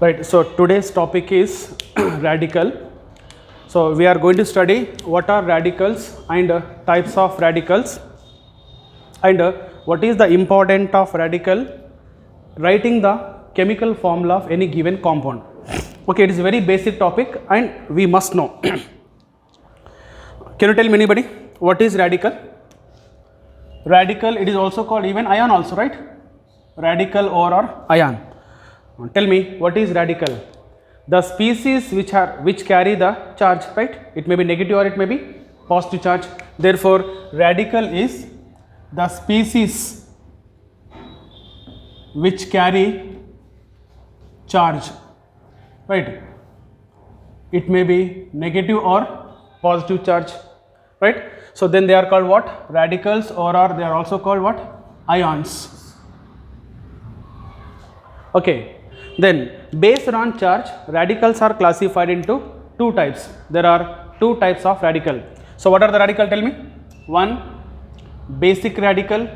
Right, so today's topic is radical. So we are going to study what are radicals and types of radicals, and what is the importance of radical, writing the chemical formula of any given compound. Okay, it is a very basic topic and we must know. Can you tell me, anybody, what is radical? Radical, it is also called even ion also, right? Radical or ion. Tell me, what is radical? The species which carry the charge, right? It may be negative or it may be positive charge. Therefore, radical is the species which carry charge, right? It may be negative or positive charge, right? So then they are called what? Radicals, or they are also called what? Ions. Okay. Then based on charge, radicals are classified into two types. There are two types of radical. So what are the radical? Tell me. One, basic radical.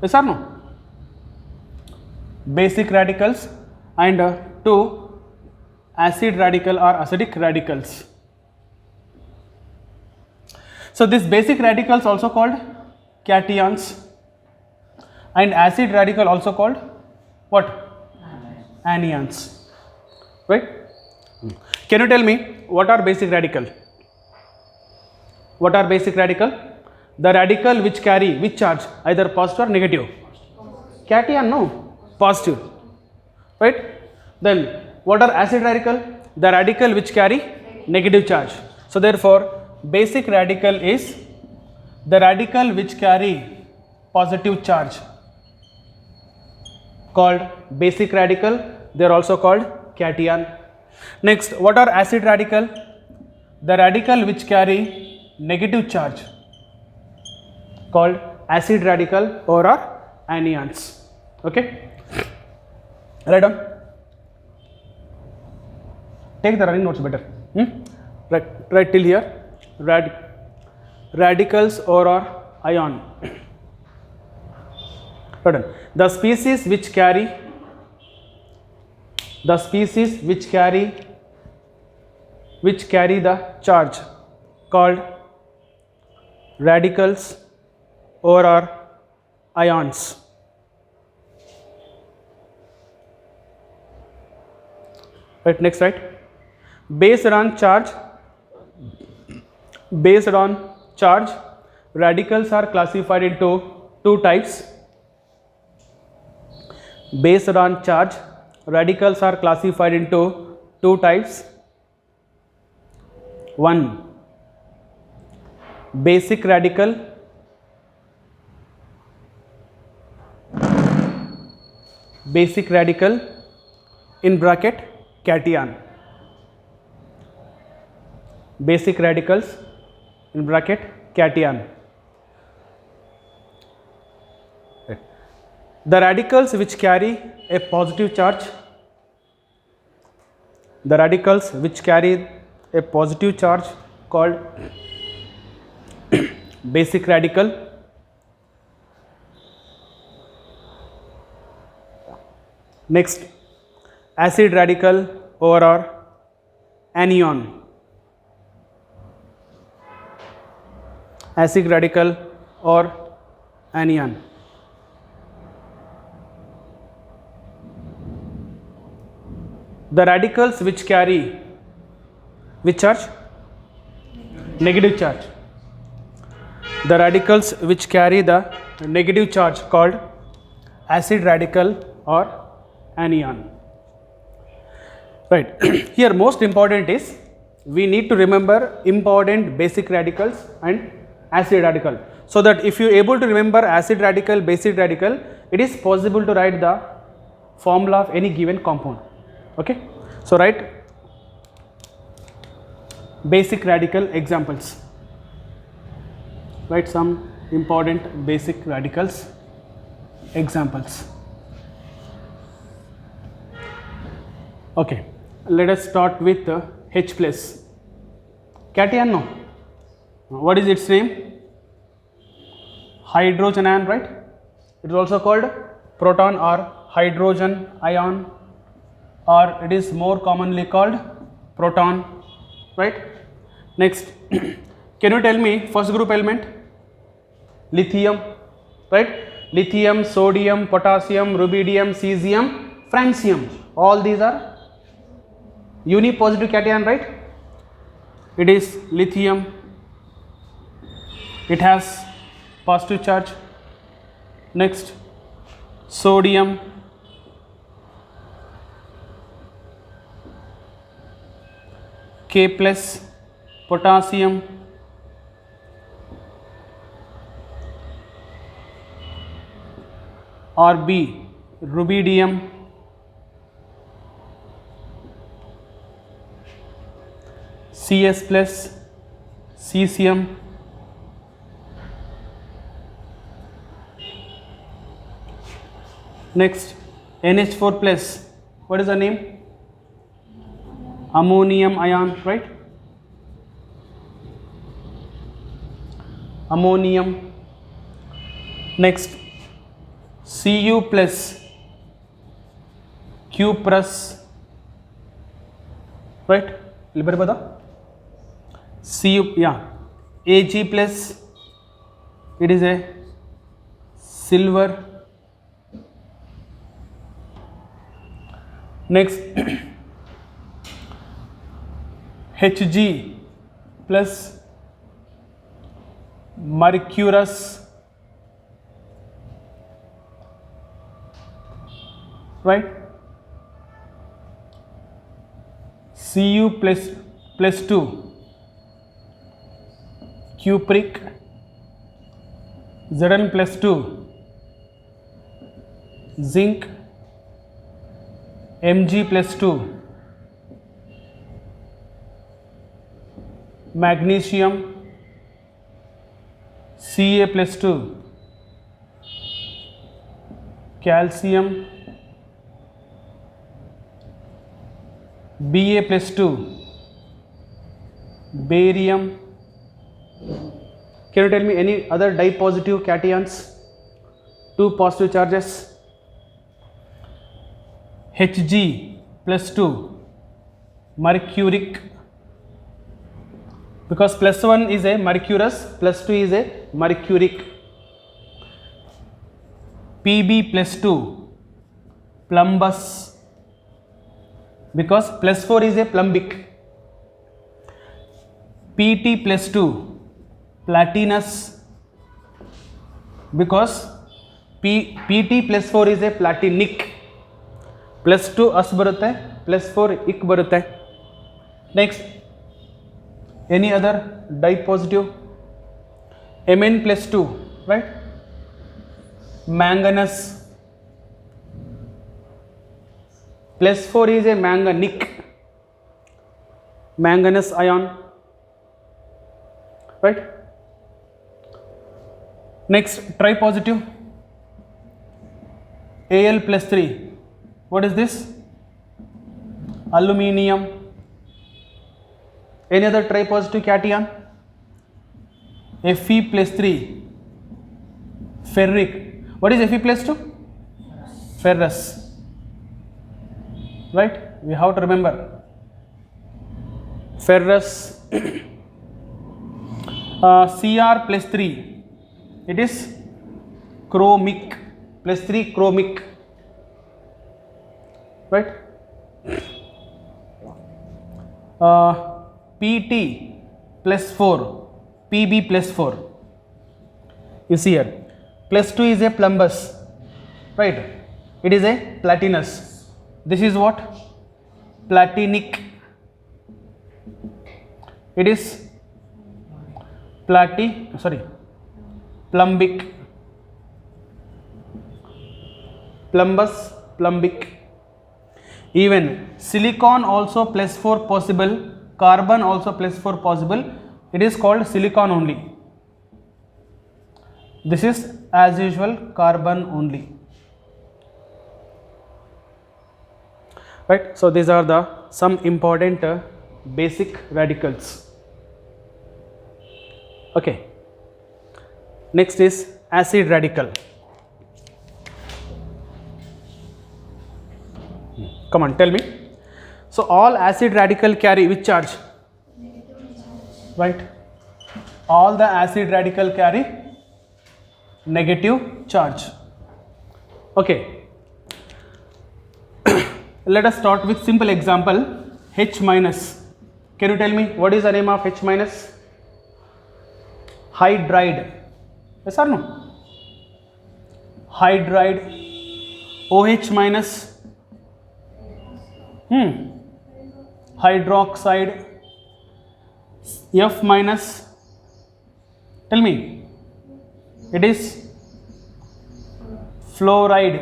Yes or no? Basic radicals. And two, acid radical or acidic radicals. So this basic radicals also called cations, and acid radical also called what? Anions, right? Can you tell me what are basic radical? What are basic radical? The radical which carry which charge, either positive or negative? Cation, no, positive, right? Then what are acid radical? The radical which carry negative charge. So therefore, basic radical is the radical which carry positive charge, called basic radical. They are also called cation. Next, what are acid radical? The radical which carry negative charge, called acid radical or are anions. Okay, write down. Take the running notes better. Right till here. Radicals or are ion. The species which carry the charge, called radicals or are ions. Right, next, right? Based on charge, radicals are classified into two types. Based on charge, radicals are classified into two types. One, basic radical, in bracket cation. Basic radicals in bracket cation. The radicals which carry a positive charge, called basic radical. Next, acid radical or are anion. Acid radical or anion. The radicals which carry which charge? Negative charge. The radicals which carry the negative charge, called acid radical or anion. Right. Here most important is we need to remember important basic radicals and acid radical, so that if you are able to remember acid radical, basic radical, it is possible to write the formula of any given compound. Okay, so write basic radical examples. Write some important basic radicals examples. Okay, let us start with H plus. Cation, no? What is its name? Hydrogen ion, right? It is also called proton or hydrogen ion. or it is more commonly called proton, right? Next, can you tell me first group element? Lithium, right? Lithium, sodium, potassium, rubidium, cesium, francium, all these are unipositive cation, right? It is lithium, it has positive charge. Next, sodium, K plus, potassium, or B, rubidium, Cs plus, cesium, next NH4 plus, what is the name? Ammonium ion, right? Ammonium. Next, Cu plus, cuprous, right? Libera bata. Cu, yeah. Ag plus, it is a silver. Next, Hg plus, mercurous, right? Cu plus 2, cupric, Zn plus 2, zinc, Mg plus 2, magnesium, Ca plus 2, calcium, Ba plus 2, barium. Can you tell me any other dipositive cations? 2 positive charges. Hg plus 2, mercuric, because plus 1 is a mercurous, plus 2 is a mercuric. Pb plus 2, plumbous, because plus 4 is a plumbic. Pt plus 2, platinous, because Pt plus 4 is a platinic. Plus 2 as barutte, plus 4 ik barutte. Next, any other dipositive? Mn plus 2, right? Manganese, plus 4 is a manganic, manganese ion, right? Next, tripositive, Al plus 3, what is this? Aluminium. Any other tripositive cation? Fe plus 3, ferric. What is Fe plus 2? Ferrous, right? We have to remember ferrous. Cr plus 3, it is chromic, plus 3 chromic, right? Pt plus 4, Pb plus 4, you see here, plus 2 is a plumbous, right? It is a platinous. This is what? Platinic. It is plumbic, plumbous, plumbic. Even silicon also plus 4 possible, carbon also plus 4 possible. It is called silicon only. This is as usual carbon only, right? So these are the some important basic radicals. Okay, next is acid radical. Come on, tell me. So all acid radical carry which charge? Right. All the acid radical carry negative charge. Okay. Let us start with simple example. H minus. Can you tell me what is the name of H minus? Hydride. Yes or no? Hydride. OH minus. Hydroxide. F minus. Tell me. It is fluoride.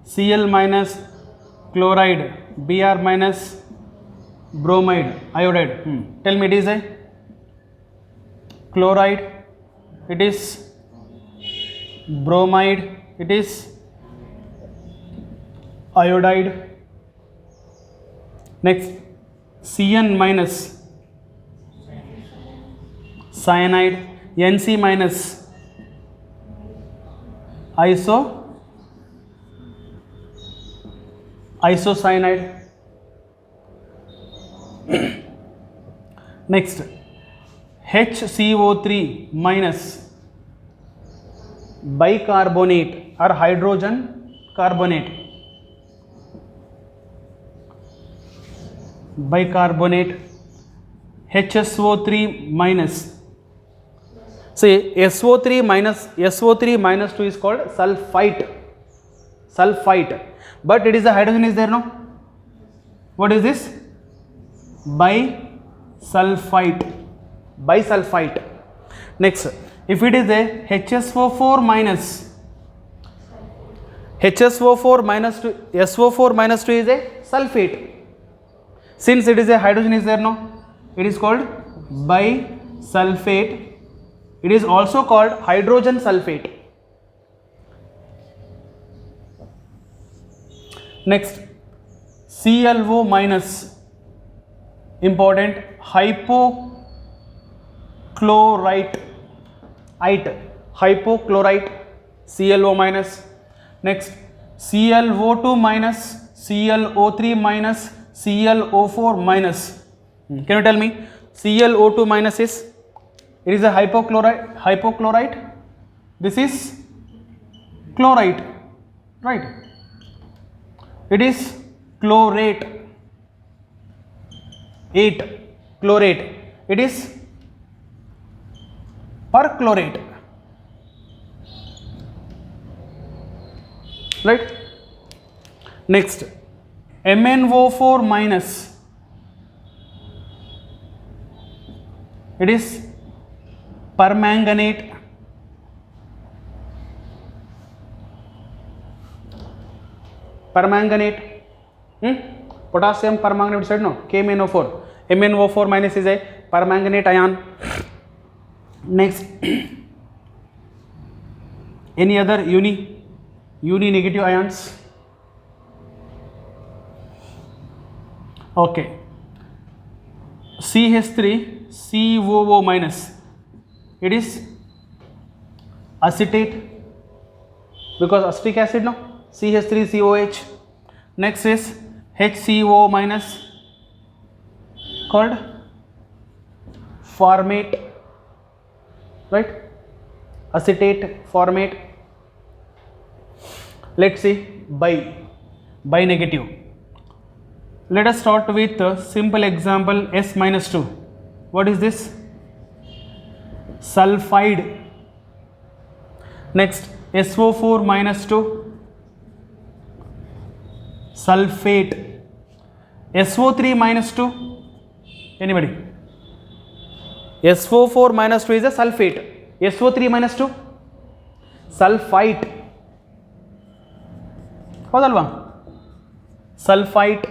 Cl minus chloride. Br minus bromide. Iodide. Tell me, it is a chloride. It is bromide. It is iodide. Next, Cn minus cyanide. Nc minus isocyanide. Next, HCO3 minus bicarbonate or hydrogen carbonate. Bicarbonate. HSO3 minus. See, SO3 minus 2 is called sulfite. Sulfite. But it is a hydrogen is there, no? What is this? Bisulfite. Bisulfite. Next, if it is a HSO4 minus 2, SO4 minus 2 is a sulfate. Since it is a hydrogen is there, no? It is called bisulfate. It is also called hydrogen sulfate. Next, ClO minus, important, hypochlorite, ClO minus. Next, ClO2 minus, ClO3 minus, ClO4 minus. Can you tell me? ClO2 minus is, it is a hypochlorite. This is chlorite, right? It is chlorate. 8 chlorate. It is perchlorate, right? Next, MnO4 minus. It is permanganate. Permanganate. Potassium permanganate said no. KMnO4. MnO4 minus is a permanganate ion. Next, any other uni negative ions? Okay. CH3 COO minus. It is acetate because acetic acid, no? CH3COH. Next is HCO minus, called formate, right? Acetate, formate. Let's see bi negative. Let us start with a simple example, S minus 2. What is this? Sulfide. Next, SO4 minus 2, sulfate. SO3 minus 2, anybody? SO4 minus 2 is a sulfate. SO3 minus 2, sulfite. ಹೌದಲ್ವಾ? Sulfite.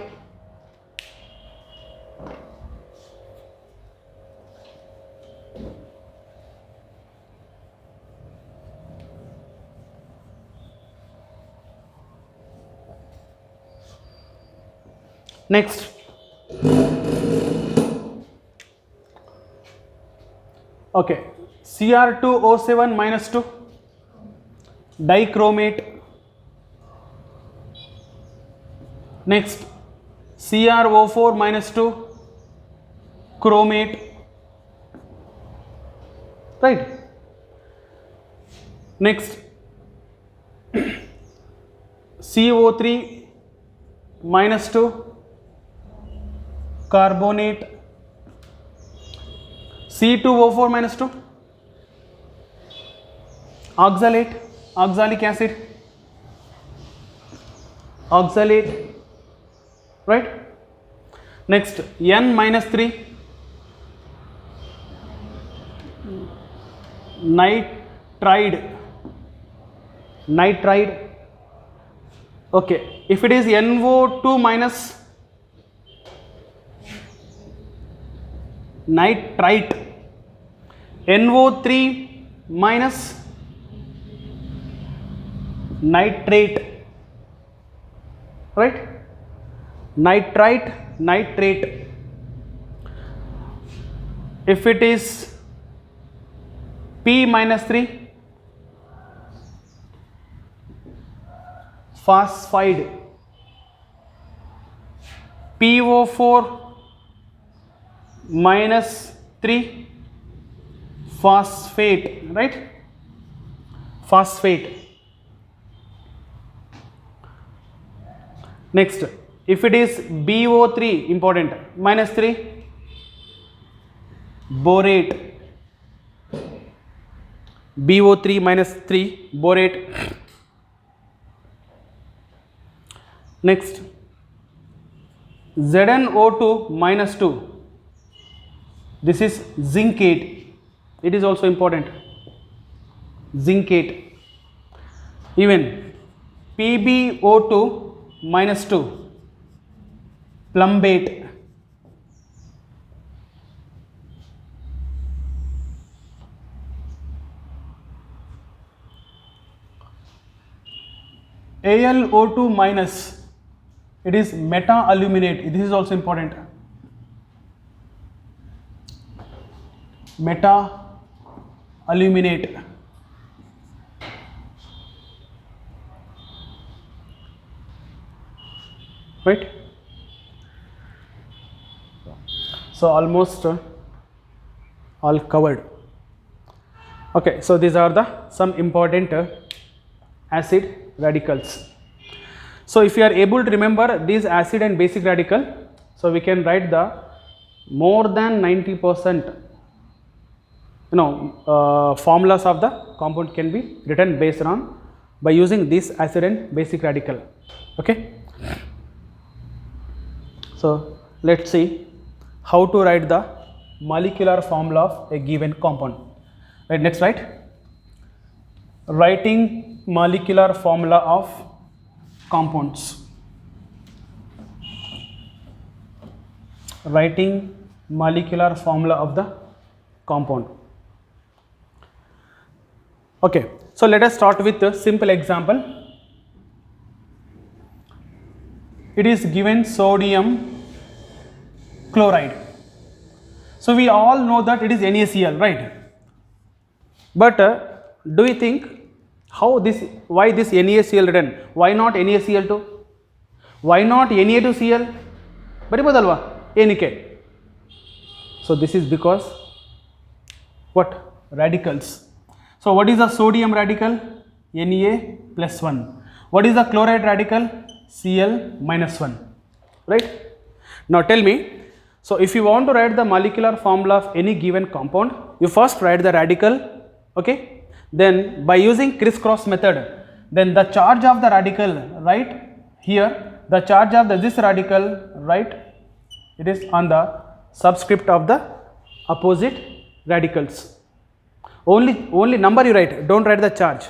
Next, okay, Cr2O7 minus 2, dichromate. Next, CrO4 minus 2, chromate, right? Next, CO3 minus 2, carbonate, C2O4 minus 2, oxalate, oxalic acid, oxalate, right? Next, N minus 3, nitride, nitride. Okay, if it is NO2 minus, nitrite, NO3 minus, nitrate, right? Nitrite, nitrate. If it is P minus 3, phosphide, PO4 minus 3, phosphate, right? Phosphate. Next, if it is BO3, important, minus 3, borate, BO3 minus 3, borate. Next, ZnO2 minus 2, this is zincate, it is also important, zincate. Even PbO2 minus 2, plumbate. AlO2 minus, it is meta-aluminate, this is also important, meta-aluminate. Right? So almost all covered. Okay, so these are the some important acid radicals. So if you are able to remember these acid and basic radical, so we can write the more than 90% formulas of the compound can be written based on by using this acid and basic radical. Okay. So let's see how to write the molecular formula of a given compound. Right, next, right? Writing molecular formula of compounds. Writing molecular formula of the compound. Okay, so let us start with a simple example. It is given sodium chloride. So we all know that it is NaCl, right? But do you think why this NaCl written? Why not NaCl2? Why not Na2Cl? Baribodalva, ಏನಕ್ಕೆ? So this is because what? Radicals. So what is the sodium radical? Na plus 1. What is the chloride radical? Cl minus 1. Right? Now tell me, so if you want to write the molecular formula of any given compound, you first write the radical, okay? Then by using crisscross method, then the charge of the radical, right here, the charge of this radical, right, it is on the subscript of the opposite radicals. Only number you write, don't write the charge.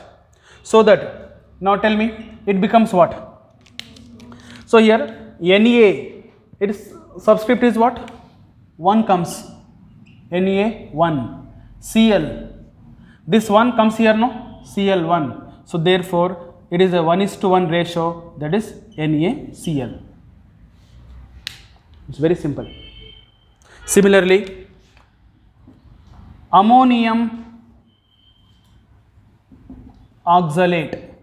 So that, now tell me, it becomes what? So here Na, its subscript is what? 1 comes, Na1, Cl, this 1 comes here, no? Cl1. So therefore it is a 1:1 ratio, that is NaCl. It's very simple. Similarly, ammonium oxalate.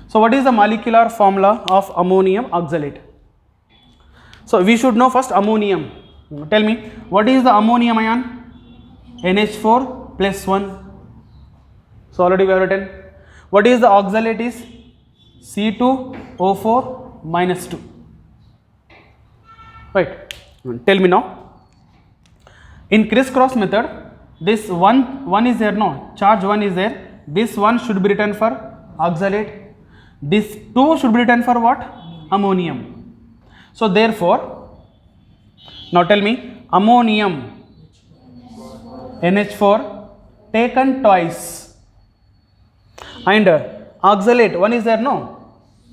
So So what is the molecular formula of ammonium oxalate? So we should know first ammonium. Tell me, what is the ammonium ion? NH4 plus 1. So already we have written. What is the oxalate is? C2O4 minus 2. Right. Tell me now. In crisscross method, this one is there, no, charge 1 is there. This 1 should be written for oxalate. This 2 should be written for what? Ammonium. So therefore, now tell me, ammonium NH4 taken twice, and oxalate 1 is there, no,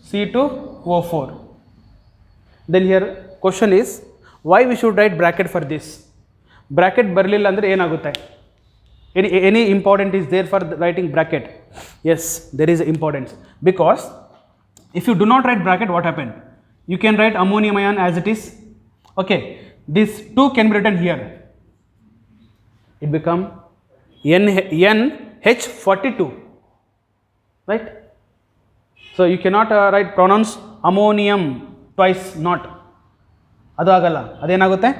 C2O4. Then here question is, why we should write bracket for this? Bracket ಬರಲಿಲ್ಲ ಅಂದರೆ ಏನಾಗುತ್ತೆ? Any important is there for writing bracket? Yes, there is importance, because if you do not write bracket, what happen? You can write ammonium ion as it is. Okay, this 2 can be written here. It become NH42, right? So you cannot pronounce ammonium twice, not. ಅದು ಆಗಲ್ಲ. ಅದೇನಾಗುತ್ತೆ?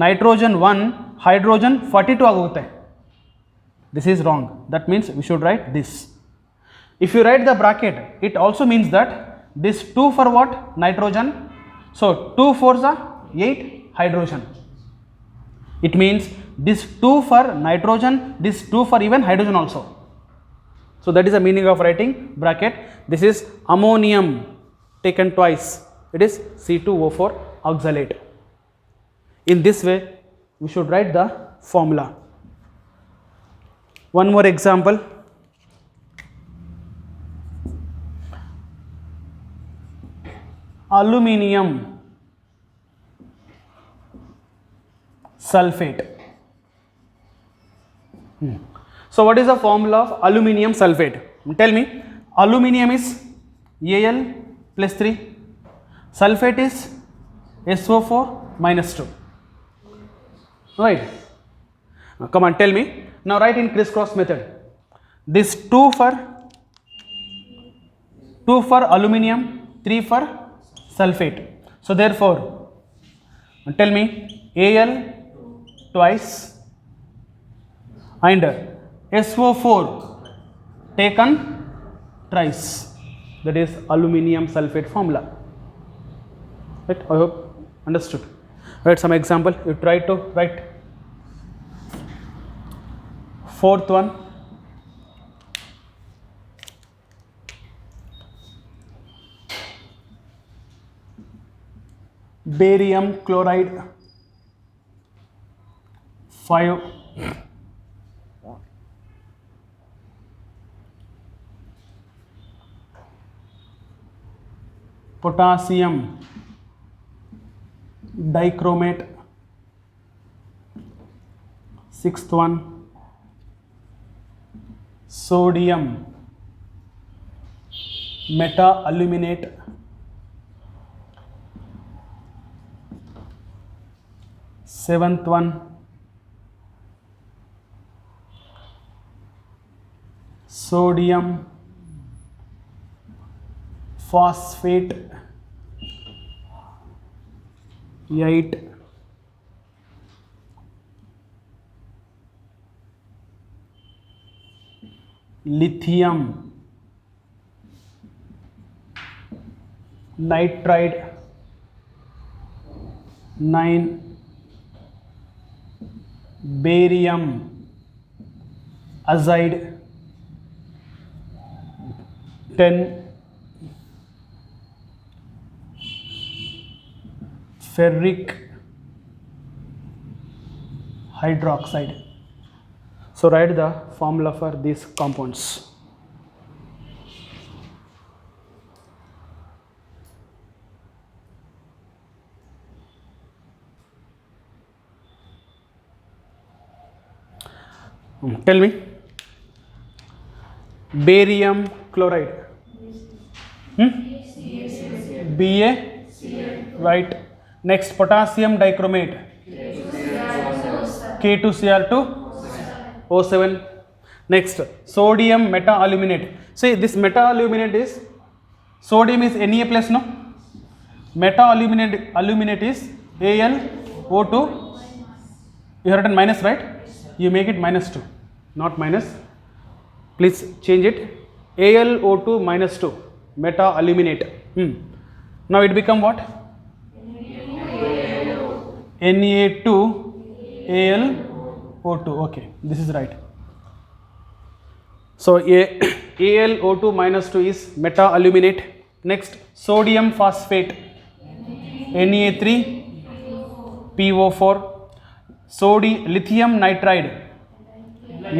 Nitrogen 1, hydrogen 42 ಆಗುತ್ತೆ. This is wrong. That means we should write this. If you write the bracket, it also means that this 2 for what? Nitrogen. So 2 4s are 8 hydrogen. It means this 2 for nitrogen, this 2 for even hydrogen also. So that is the meaning of writing bracket. This is ammonium taken twice. It is C2O4 oxalate. In this way, we should write the formula. One more example. Aluminium sulfate. So what is the formula of aluminium sulfate? Tell me. Aluminium is Al plus 3. Sulfate is SO4 minus 2. Right. Come on, tell me. Now write in crisscross method. This 2 for aluminium, 3 for sulfate. So therefore, tell me, Al twice and SO4 taken thrice. That is aluminium sulfate formula. Right? I hope understood. Write some example. You try to write. Fourth one. Barium chloride 5. Potassium dichromate, 6th one. Sodium meta-aluminate, 7th one. Sodium phosphate, 8. Lithium nitride, 9. Barium azide, 10. Ferric hydroxide. So write the formula for these compounds. Tell me. Barium chloride. Ba. Right. Next, potassium dichromate. K2Cr2 O7. Next, sodium meta-aluminate. See, this meta-aluminate is Sodium is Na plus, no? Meta aluminate is AlO2. You have written minus, right? You make it -2, not minus. Please change it. AlO2 -2. Meta aluminate. Now it become what? Na2 AlO2. Okay, this is right. So AlO2 -2 is meta aluminate. Next, sodium phosphate. Na3 PO4. Lithium nitride.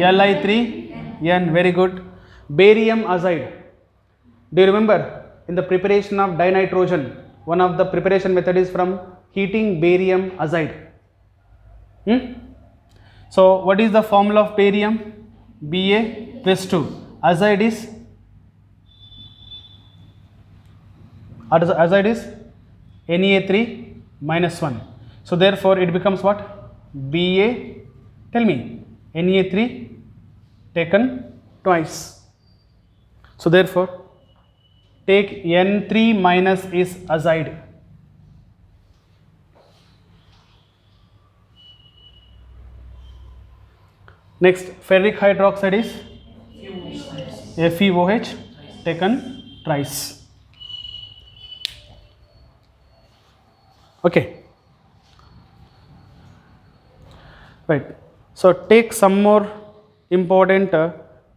Li3N. Very good. Barium azide. Do you remember in the preparation of dinitrogen, one of the preparation method is from heating barium azide. So what is the formula of barium? Ba plus 2. Azide is Na3 -1. So therefore it becomes what? Ba, tell me, Na3 taken twice. So therefore take N3 minus is azide. Next, ferric hydroxide is FeOH taken thrice. Okay, right. So take some more important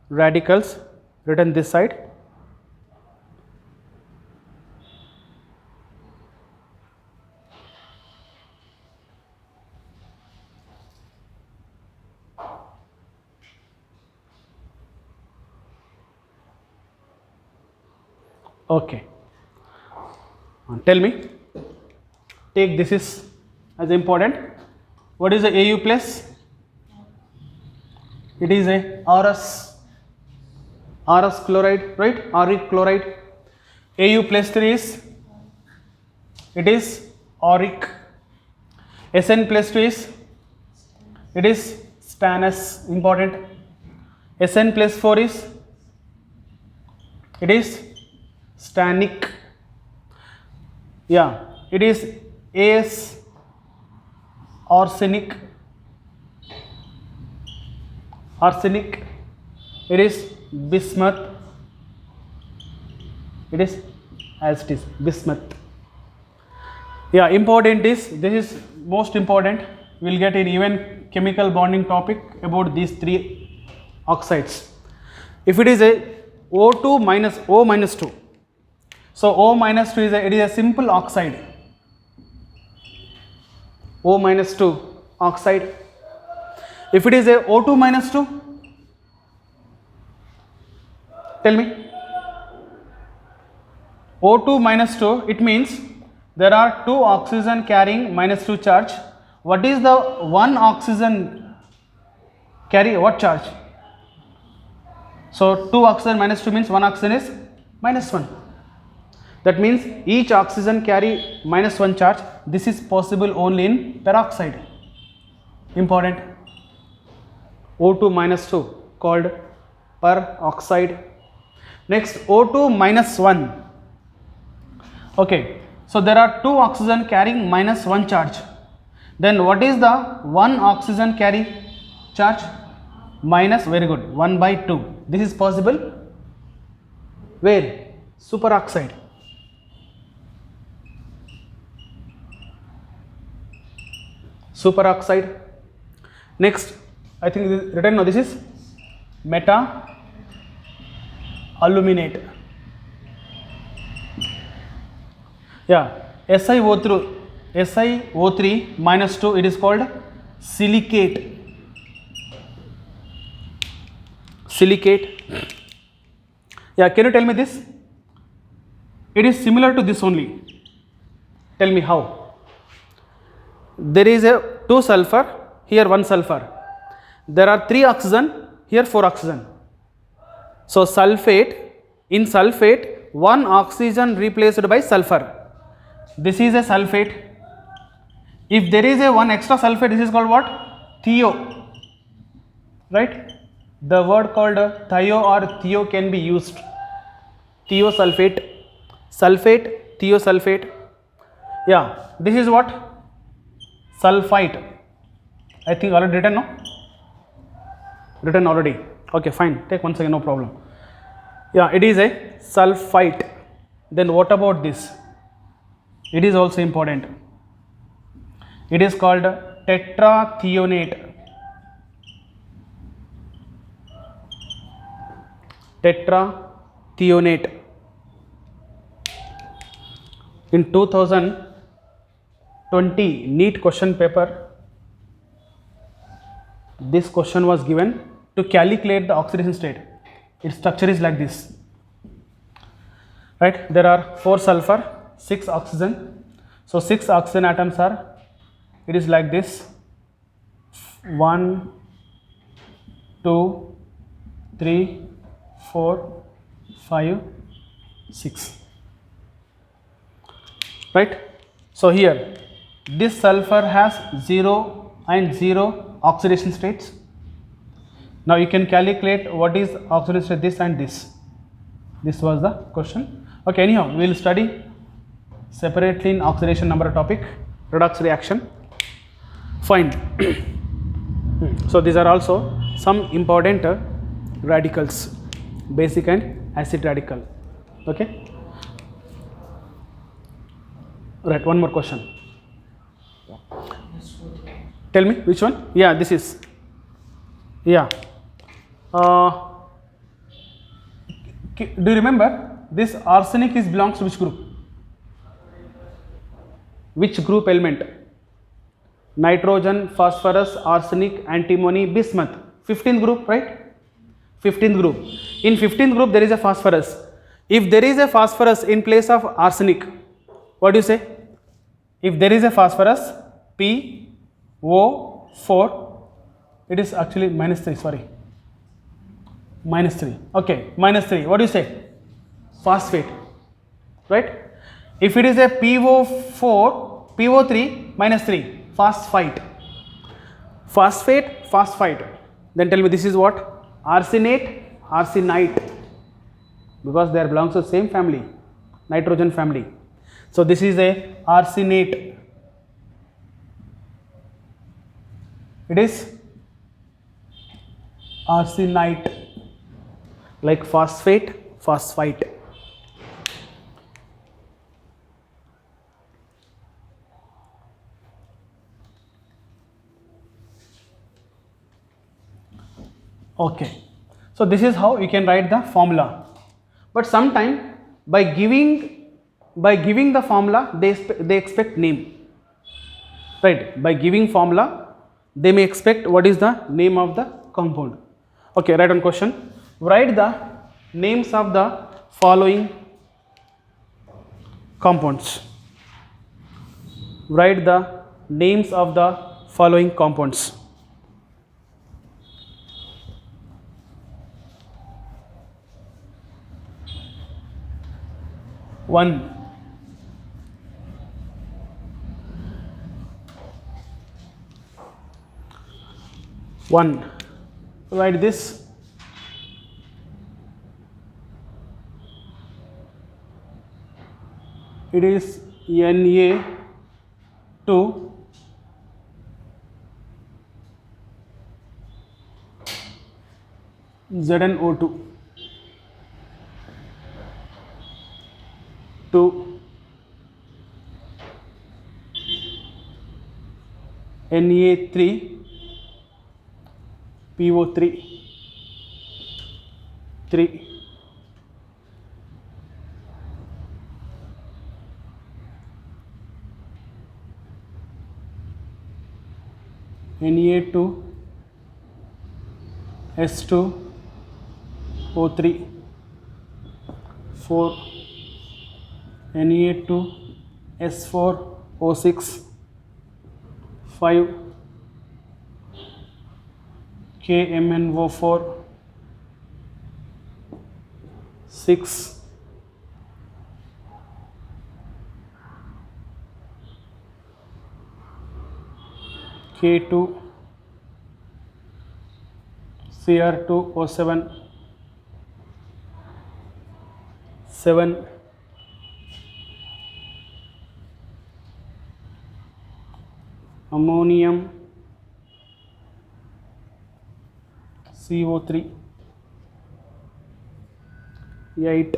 radicals written this side. Okay, tell me, take this is as important. What is the Au plus? It is a RS chloride, right? Auric chloride. Au plus 3 is, it is auric. Sn plus 2 is, it is stannous, important. Sn plus 4 is, it is stannic. Yeah, it is As arsenic. It is bismuth. It is as it is bismuth. Yeah, important is, this is most important. We will get in even chemical bonding topic about these three oxides. If it is a O2 minus O minus 2, so O minus 2 is it is a simple oxide. O minus 2 oxide. If it is a O2 minus 2, tell me. O2 minus 2, it means there are two oxygen carrying -2 charge. What is the one oxygen carry what charge? So 2 oxygen -2 means one oxygen is -1. That means each oxygen carry -1 charge. This is possible only in peroxide. Important. O2 minus 2 called peroxide. Next, O2 minus 1. Okay, so there are two oxygen carrying -1 charge. Then what is the one oxygen carry charge? Minus, very good, 1 by 2. This is possible where? Superoxide. Superoxide. Next, I think this is written now, this is meta aluminate. Yeah, SiO3 minus 2, it is called silicate. Yeah, can you tell me this? It is similar to this only. Tell me how. There is a 2 sulfur, here 1 sulfur. There are 3 oxygen, here 4 oxygen. So sulfate, in sulfate 1 oxygen replaced by sulfur. This is a sulfate. If there is a 1 extra sulfate, this is called what? Thio. Right? The word called thio or thio can be used. Thiosulfate. sulfate, thiosulfate. Yeah, this is what? Sulfite. I think already written, no? Written already. Okay, fine. Take 1 second, no problem. Yeah, it is a sulfite. Then what about this? It is also important. It is called tetrathionate. Tetrathionate. In 2020 NEET question paper, this question was given to calculate the oxidation state. Its structure is like this, right? There are 4 sulfur, 6 oxygen. So 6 oxygen atoms are, it is like this: 1, 2, 3, 4, 5, 6. Right? So here this sulfur has 0 and 0 oxidation states. Now you can calculate what is oxidation state, this and this. This was the question. Okay, anyhow, we will study separately in oxidation number topic, redox reaction. Fine. So these are also some important radicals, basic and acid radical. Okay. Right, one more question. Tell me which one? Yeah, this is. Yeah. Do you remember this arsenic is belongs to which group? Which group element? Nitrogen, phosphorus, arsenic, antimony, bismuth. 15th group, right? 15th group. In 15th group there is a phosphorus. If there is a phosphorus in place of arsenic, what do you say? If there is a phosphorus, PO4, it is actually -3, sorry. -3. Okay, -3. What do you say? Phosphate, right? If it is a PO4, PO3 -3, phosphite. Phosphate, phosphite. Then tell me this is what? Arsenate, arsenite. Because they belongs to the same family, nitrogen family. So this is a arsenate. It is arsenite, like phosphate, phosphite. Okay, so this is how you can write the formula. But sometime by giving the formula, they expect name, right? By giving formula, they may expect what is the name of the compound. Okay, write on question. Write the names of the following compounds. Write the names of the following compounds. One. Write this. It is Na2 ZnO2 to Na3 PO3 3. Na2 S2 O3 4. Na2 S4 O6 5. KMnO4 6. K2 Cr2O7 7. ammonium CO3 8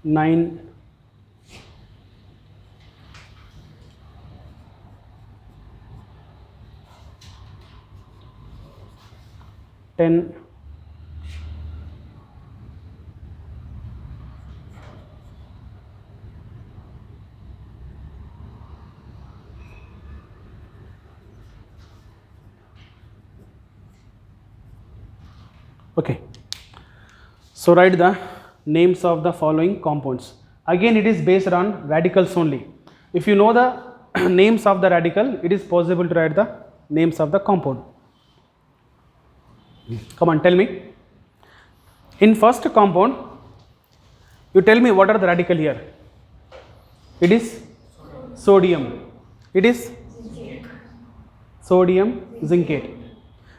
9 10 okay. So write the names of the following compounds. Again it is based on radicals only. If you know the names of the radical, it is possible to write the names of the compound. Come on, tell me. In first compound, you tell me what are the radical here. It is sodium. It is sodium zincate.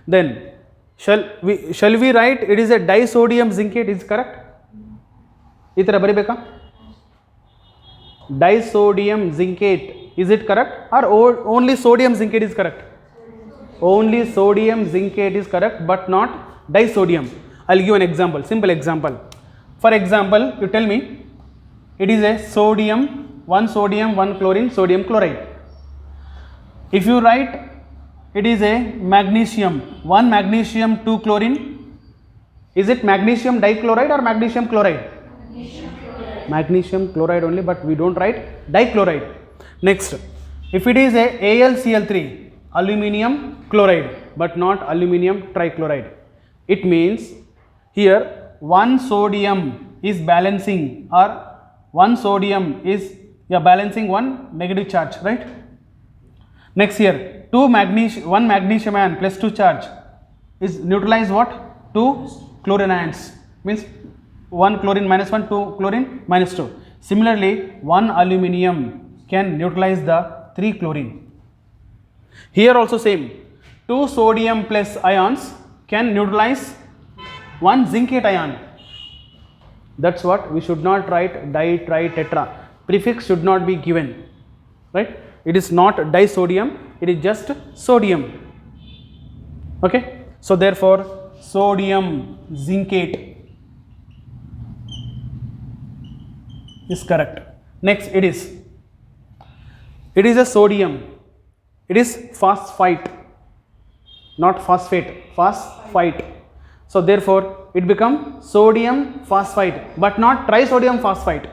Then shall we write it is a disodium zincate, is correct? ಈ ಥರ ಬರಿಬೇಕಾ? Disodium zincate, is it correct? Or only sodium zincate is correct? Only sodium zincate is correct, but not disodium. I'll give an example, simple example. For example, you tell me it is a sodium, one sodium, one chlorine, sodium chloride. If you write it is a magnesium, one magnesium, two chlorine, is it magnesium dichloride or magnesium chloride? Magnesium chloride only, but we don't write dichloride. Next, if it is a AlCl3, aluminium chloride, but not aluminium trichloride, it means here one sodium is balancing, or one sodium is balancing one negative charge, right? Next here, one magnesium ion plus 2 charge is neutralize what? 2 chlorine ions, means 1 chlorine minus 1, 2 chlorine minus 2. Similarly, 1 aluminium can neutralize the 3 chlorine. Here also same, 2 sodium plus ions can neutralize 1 zincate ion. That's what we should not write di, tri, tetra. Prefix should not be given, right? It is not disodium, it is just sodium. Okay, so therefore sodium zincate is correct. Next, it is a sodium, it is phosphite, not phosphate, phosphite. So therefore it become sodium phosphite, but not trisodium phosphite.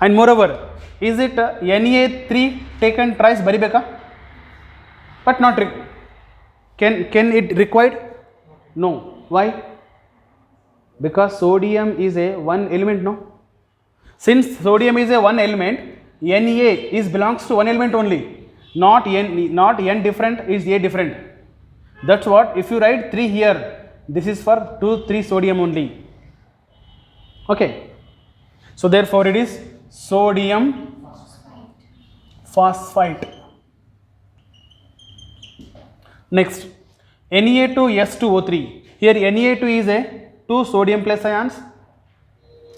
And moreover, is it Na3 taken thrice baribeka? But not can it required? No. Why? Because sodium is a one element, no? Since sodium is a one element, Na is belongs to one element only, not n different, is A different. That's what, if you write 3 here, this is for 2, 3 sodium only. Okay, so therefore it is sodium phosphite. Next, Na2S2O3. Here Na2 is a 2 sodium plus ions,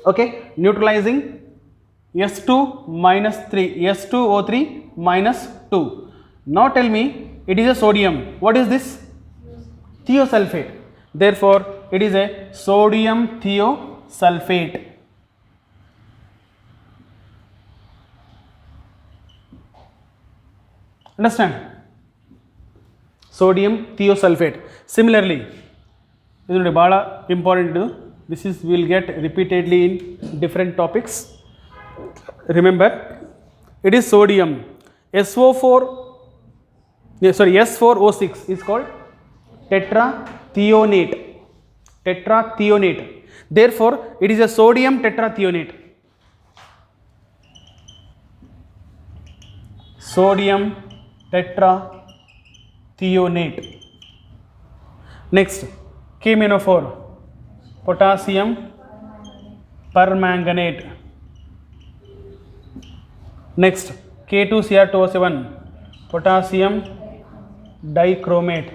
okay, neutralizing S2 minus 3, S2O3 minus 2. Now tell me, it is a sodium. What is this? Thiosulfate. Therefore it is a sodium thiosulfate. Understand? Sodium thiosulfate. Similarly, this is bada important. This is will get repeatedly in different topics. Remember, it is sodium. S4O6 is called tetrathionate. Tetrathionate. Therefore, it is a sodium tetrathionate. Sodium tetrathionate. Next, KMnO4, potassium permanganate. Next, K2Cr2O7, potassium dichromate.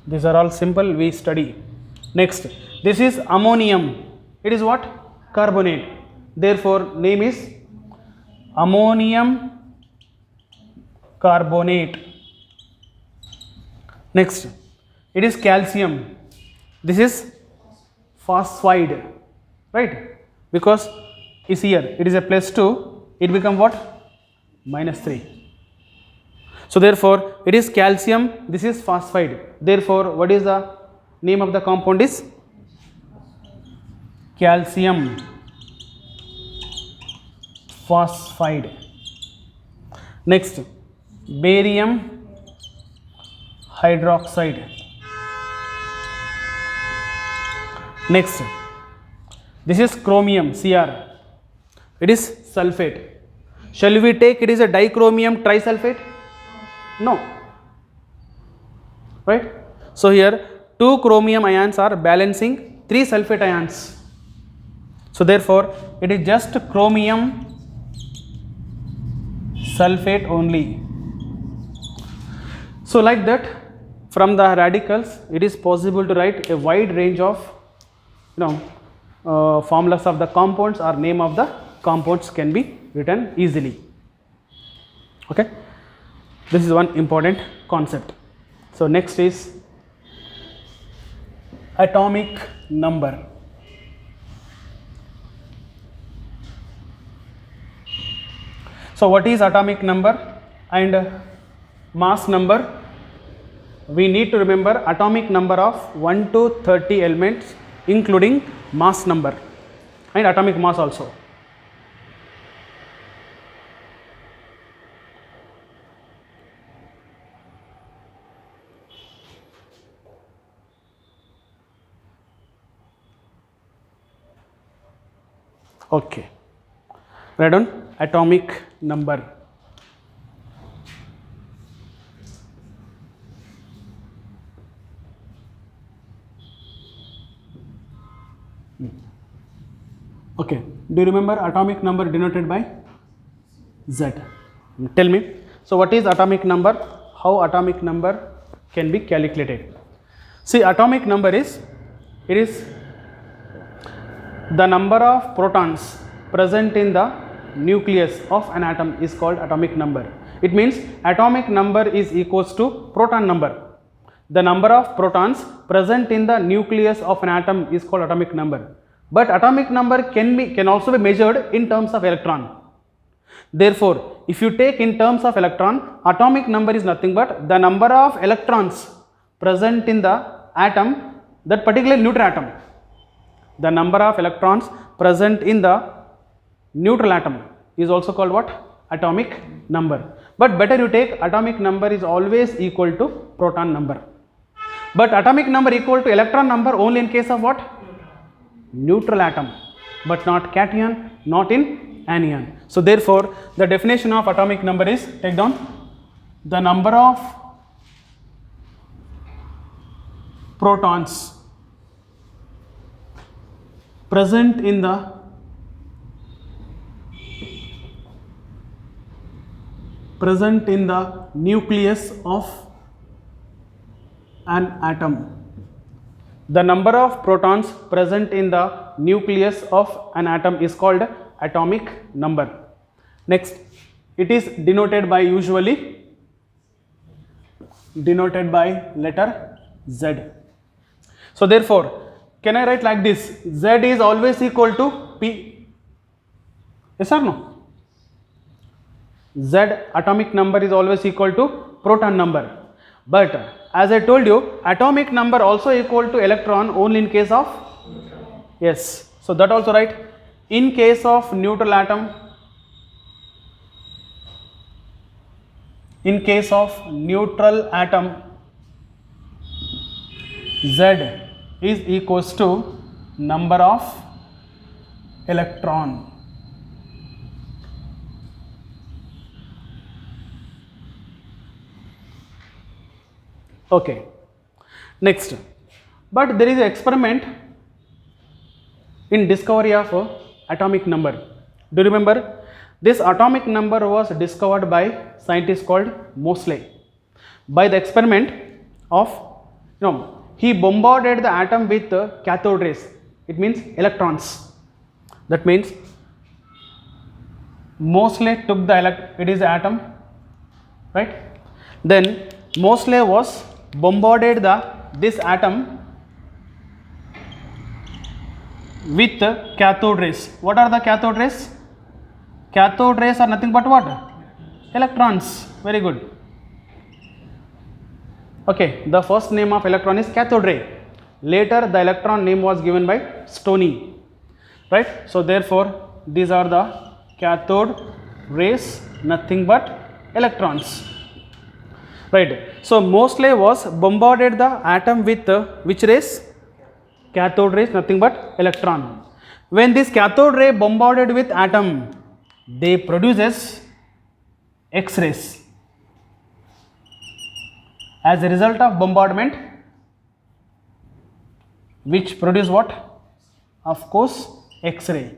These are all simple, we study. Next, this is ammonium. It is what? Carbonate. Therefore, name is ammonium carbonate. Next, it is calcium. This is phosphide, right? Because is here, it is a +2, it become what? -3. So therefore, it is calcium, this is phosphide. Therefore, what is the name of the compound is? Calcium phosphide. Next, barium hydroxide. Next, this is chromium, Cr. It is sulfate. Shall we take it is a dichromium trisulfate? No. Right? So here 2 chromium ions are balancing 3 sulfate ions. So therefore, it is just chromium sulfate only. So like that, from the radicals, it is possible to write a wide range of formulas of the compounds or name of the compounds can be written easily. Okay, this is one important concept. So next is atomic number. So what is atomic number and mass number? We need to remember atomic number of 1 to 30 elements, including mass number and atomic mass also. Okay, write down atomic number. Okay, do you remember atomic number denoted by Z? Tell me. So what is atomic number? How atomic number can be calculated? See, atomic number is, it is the number of protons present in the nucleus of an atom is called atomic number. It means atomic number is equals to proton number. The number of protons present in the nucleus of an atom is called atomic number. But atomic number can also be measured in terms of electron. Therefore, if you take in terms of electron, atomic number is nothing but the number of electrons present in the atom, that particular neutral atom. The number of electrons present in the neutral atom is also called what? Atomic number. But better you take atomic number is always equal to proton number. But atomic number equal to electron number only in case of what? Neutral atom, but not cation, not in anion. So therefore, the definition of atomic number is, take down, the number of protons present in the nucleus of an atom. The number of protons present in the nucleus of an atom is called atomic number. Next, it is denoted by usually denoted by letter Z. So therefore, can I write like this? Z is always equal to P. Yes or no? Z atomic number is always equal to proton number. But as I told you, atomic number also equal to electron only in case of, yes, so that also right. In case of neutral atom, Z is equals to number of electron. Okay, next, but there is an experiment in discovery of atomic number. Do you remember? This atomic number was discovered by scientist called Moseley by the experiment of, he bombarded the atom with cathode rays. It means electrons. That means Moseley took it is the atom, right? Then Moseley was bombarded this atom with cathode rays. What are the cathode rays? Cathode rays are nothing but what? Electrons. Very good. Okay, the first name of electron is cathode ray. Later the electron name was given by Stoney, right? So therefore these are the cathode rays, nothing but electrons, right? So Moseley was bombarded the atom with which rays? Cathode rays, nothing but electron. When this cathode ray bombarded with atom, they produces X-rays. As a result of bombardment, which produce what? Of course, X-ray.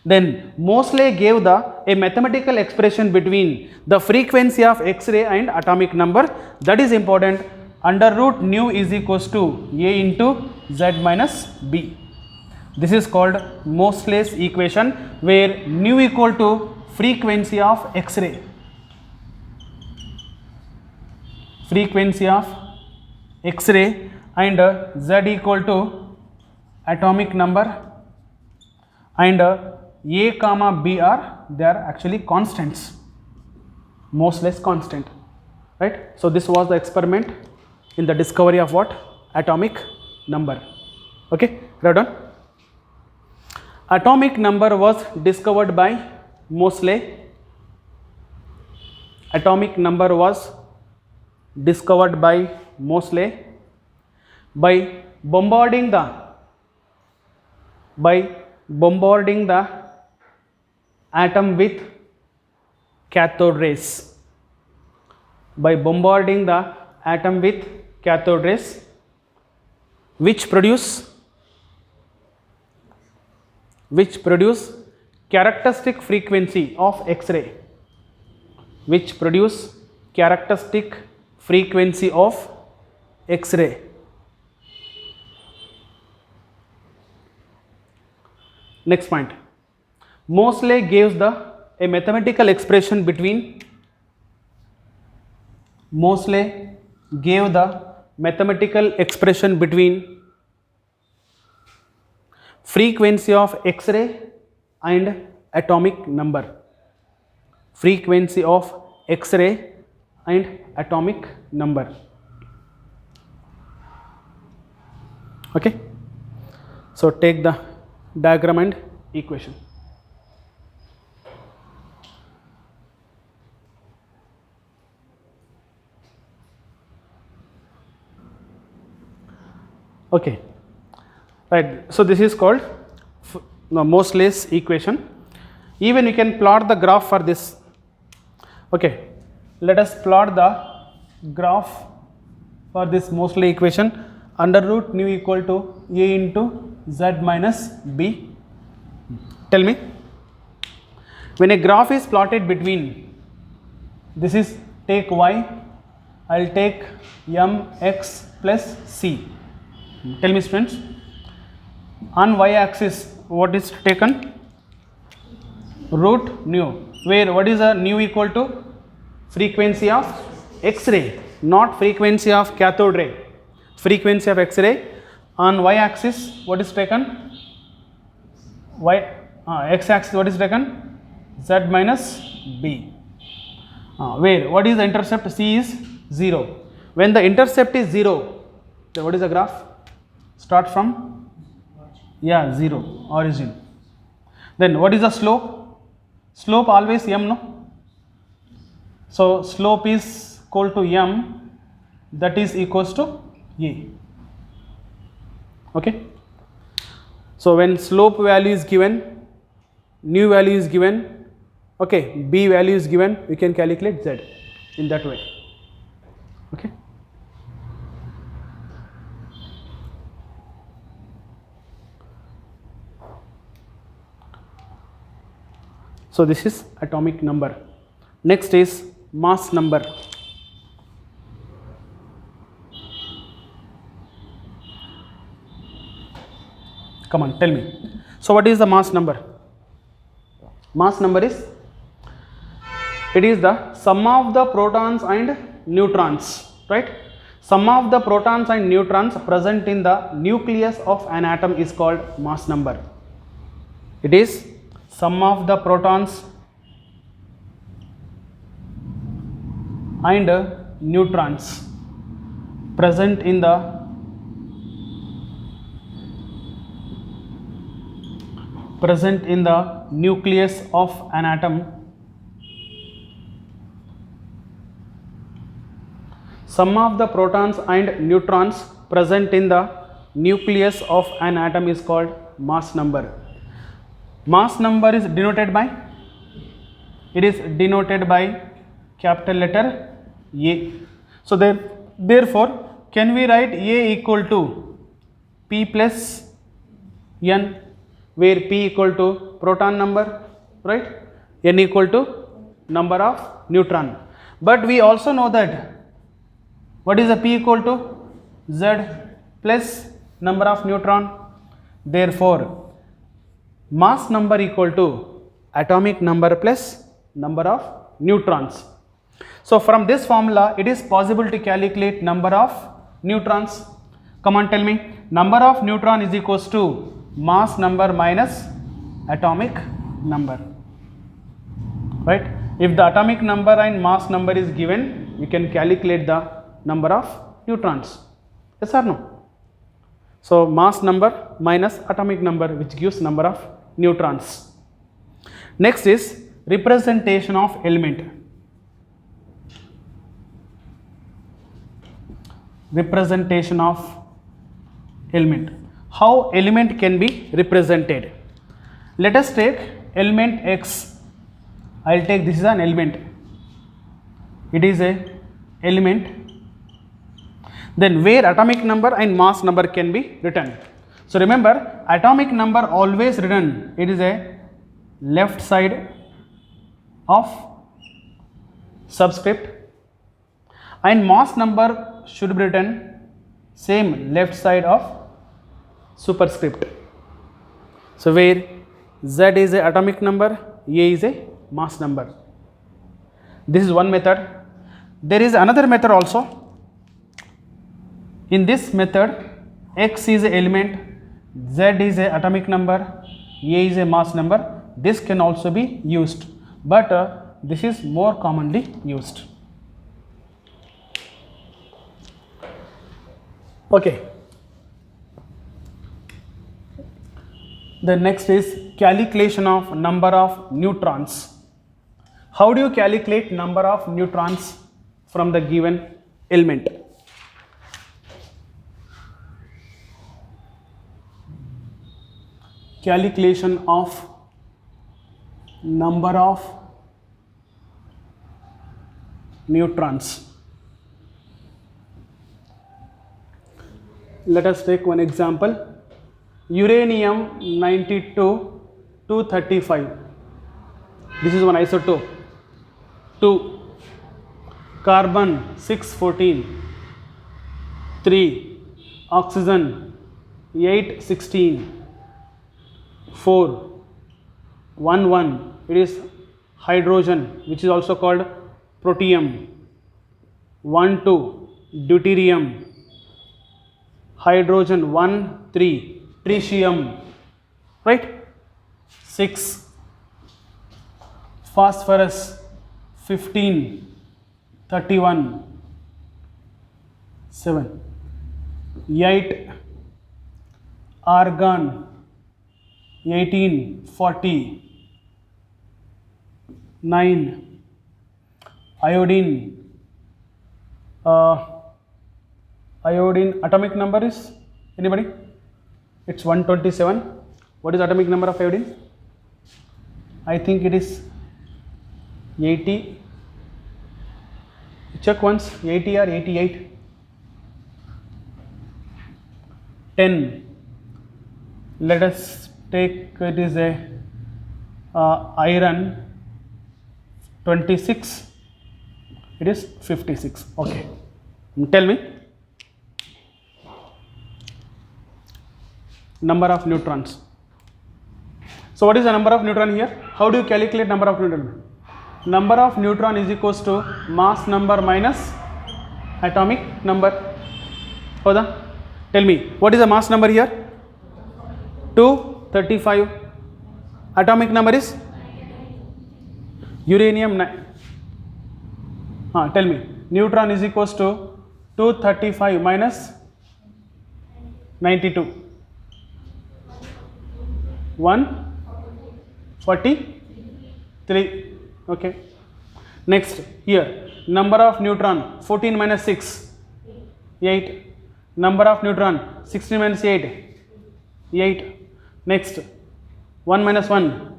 Then Moseley gave a mathematical expression between the frequency of X-ray and atomic number. That is important. Under root nu is equals to A into Z minus B. This is called Moseley's equation, where nu equal to frequency of X-ray. Frequency of X-ray and Z equal to atomic number, and A comma B they are actually constants, Moseley's constant, right? So this was the experiment in the discovery of what? Atomic number. Okay, right on. Atomic number was discovered by Moseley. Atomic number was discovered by Moseley by bombarding the atom with cathode rays. By bombarding the atom with cathode rays, which produce characteristic frequency of X-ray. Which produce characteristic frequency of X-ray. Next point. Moseley gives a mathematical expression between. Moseley gave the mathematical expression between frequency of X-ray and atomic number. Frequency of X-ray and atomic number. Okay. So take the diagram and equation. Okay, right. So this is called Moseley's equation. Even you can plot the graph for this. Okay, let us plot the graph for this Moseley equation. Under root nu equal to A into Z minus B. Tell me, when a graph is plotted between, this is take y, I will take m x plus c. Tell me students, on y axis what is taken? Root nu, where what is the nu equal to? Frequency of X-ray, not frequency of cathode ray. Frequency of X-ray. On y axis what is taken? X axis what is taken? Z minus B. Where what is the intercept? C is 0. When the intercept is 0, then what is the graph? Start from 0, origin. Then what is the slope? Slope always m, no? So slope is equal to m, that is equals to A. Okay. So when slope value is given, nu value is given, okay, B value is given, we can calculate Z in that way. Okay. So this is atomic number. Next is mass number. Come on, tell me. So what is the mass number? Mass number is, it is the sum of the protons and neutrons, right? Sum of the protons and neutrons present in the nucleus of an atom is called mass number. It is sum of the protons and neutrons present in the nucleus of an atom. Sum of the protons and neutrons present in the nucleus of an atom is called mass number. Mass number is denoted by, it is denoted by capital letter A. So therefore, can we write A equal to P plus N, where P equal to proton number, right? N equal to number of neutron. But we also know that what is the P equal to? Z plus number of neutron. Therefore, mass number equal to atomic number plus number of neutrons. So from this formula, it is possible to calculate number of neutrons. Come on, tell me. Number of neutron is equals to mass number minus atomic number, right? If the atomic number and mass number is given, you can calculate the number of neutrons. Yes or no? So mass number minus atomic number, which gives number of neutrons. Next is representation of element. Representation of element. How element can be represented? Let us take element X. I will take, this is an element. It is a element. Then where atomic number and mass number can be written. So remember, atomic number always written, it is a left side of subscript, and mass number should be written same left side of superscript. So where Z is a atomic number, A is a mass number. This is one method. There is another method also. In this method, X is an element, Z is a atomic number, A is a mass number. This can also be used, but this is more commonly used. Okay. The next is calculation of number of neutrons. How do you calculate number of neutrons from the given element? Calculation of number of neutrons. Let us take one example. Uranium 92 235. This is one isotope. 2. Carbon 614. 3. Oxygen 816. 4. 1 1. It is hydrogen, which is also called protium. 1 2. Deuterium. Hydrogen 1 3. Tritium, right? 6. Phosphorus 15. 31. 7. 8. Argon 18 40. 9. Iodine. Iodine atomic number is, anybody? It's 127. What is atomic number of iodine? I think it is 80. Check once, 80 or 88. 10. Let us take, it is a iron 26, it is 56. Okay, tell me number of neutrons. So what is the number of neutron here? How do you calculate number of neutron? Number of neutron is equals to mass number minus atomic number. Hoda? Tell me, what is the mass number here? 235. Atomic number is uranium 9. Tell me, neutron is equals to 235 minus 92. 143. Okay. Next, here, number of neutron 14 minus 6, 8. Number of neutron 16 minus 8, 8. Next, 1 minus 1,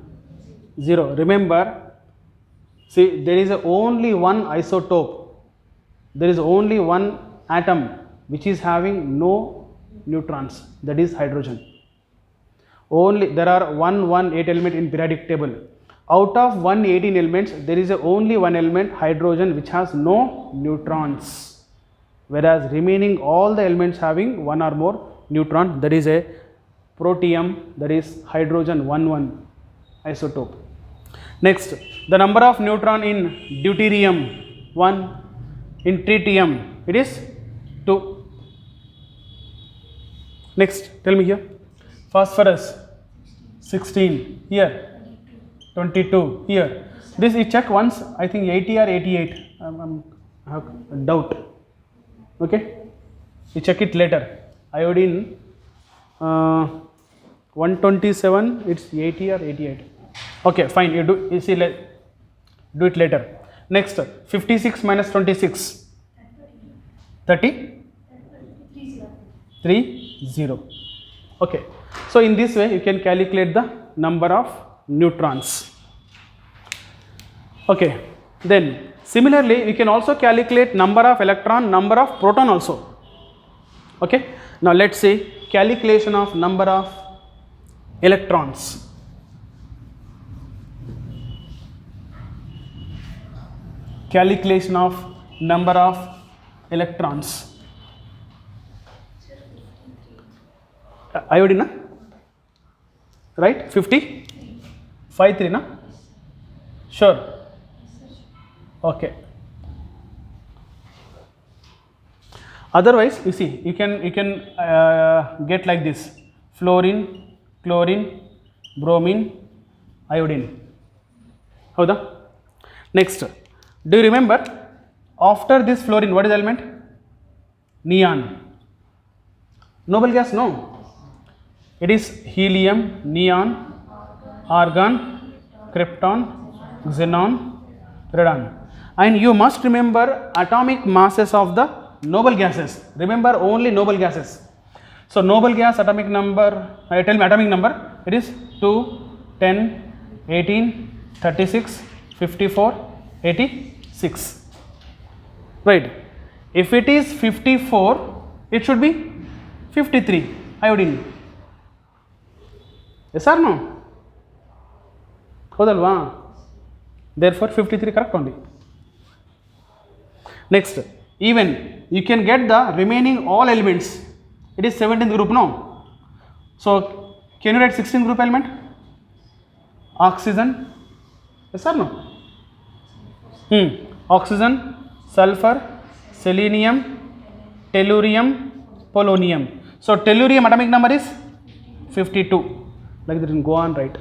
0. Remember, see, there is only one isotope, there is only one atom which is having no neutrons, that is hydrogen. Only there are 118 element in periodic table. Out of 118 elements, there is only one element, hydrogen, which has no neutrons, whereas remaining all the elements having one or more neutron, that is a protium, that is hydrogen 11 isotope. Next, the number of neutron in deuterium 1, in tritium it is 2. Next, tell me here, phosphorus 16, here 22, here. This you check once, I think 80 or 88, I have a doubt. Okay, you check it later. Iodine 127, it's 80 or 88. Okay, fine, you do, you see, do it later. Next, 56 minus 26, 30, 30. Okay, so in this way you can calculate the number of neutrons. Okay, then similarly you can also calculate number of electron, number of proton also. Okay, now let's say calculation of number of electrons. Calculation of number of electrons. Iodine, right? 50, 53, na? Sure. Okay. Otherwise, you see, you can get like this: fluorine, chlorine, bromine, iodine. Howda? Next, do you remember after this fluorine, what is the element? Neon. Noble gas? No. It is helium, neon, argon, krypton, xenon, radon. And you must remember atomic masses of the noble gases. Remember only noble gases. So noble gas atomic number, tell me atomic number, it is 2, 10, 18, 36, 54, 86. Right. If it is 54, it should be 53 iodine. Yes or no? Hodalva. Therefore 53 correct only. Next, even you can get the remaining all elements. It is 17th group now. So can you write 16th group element? Oxygen. Yes or no? Oxygen, sulfur, selenium, tellurium, polonium. So tellurium atomic number is 52. Like that, go on, right?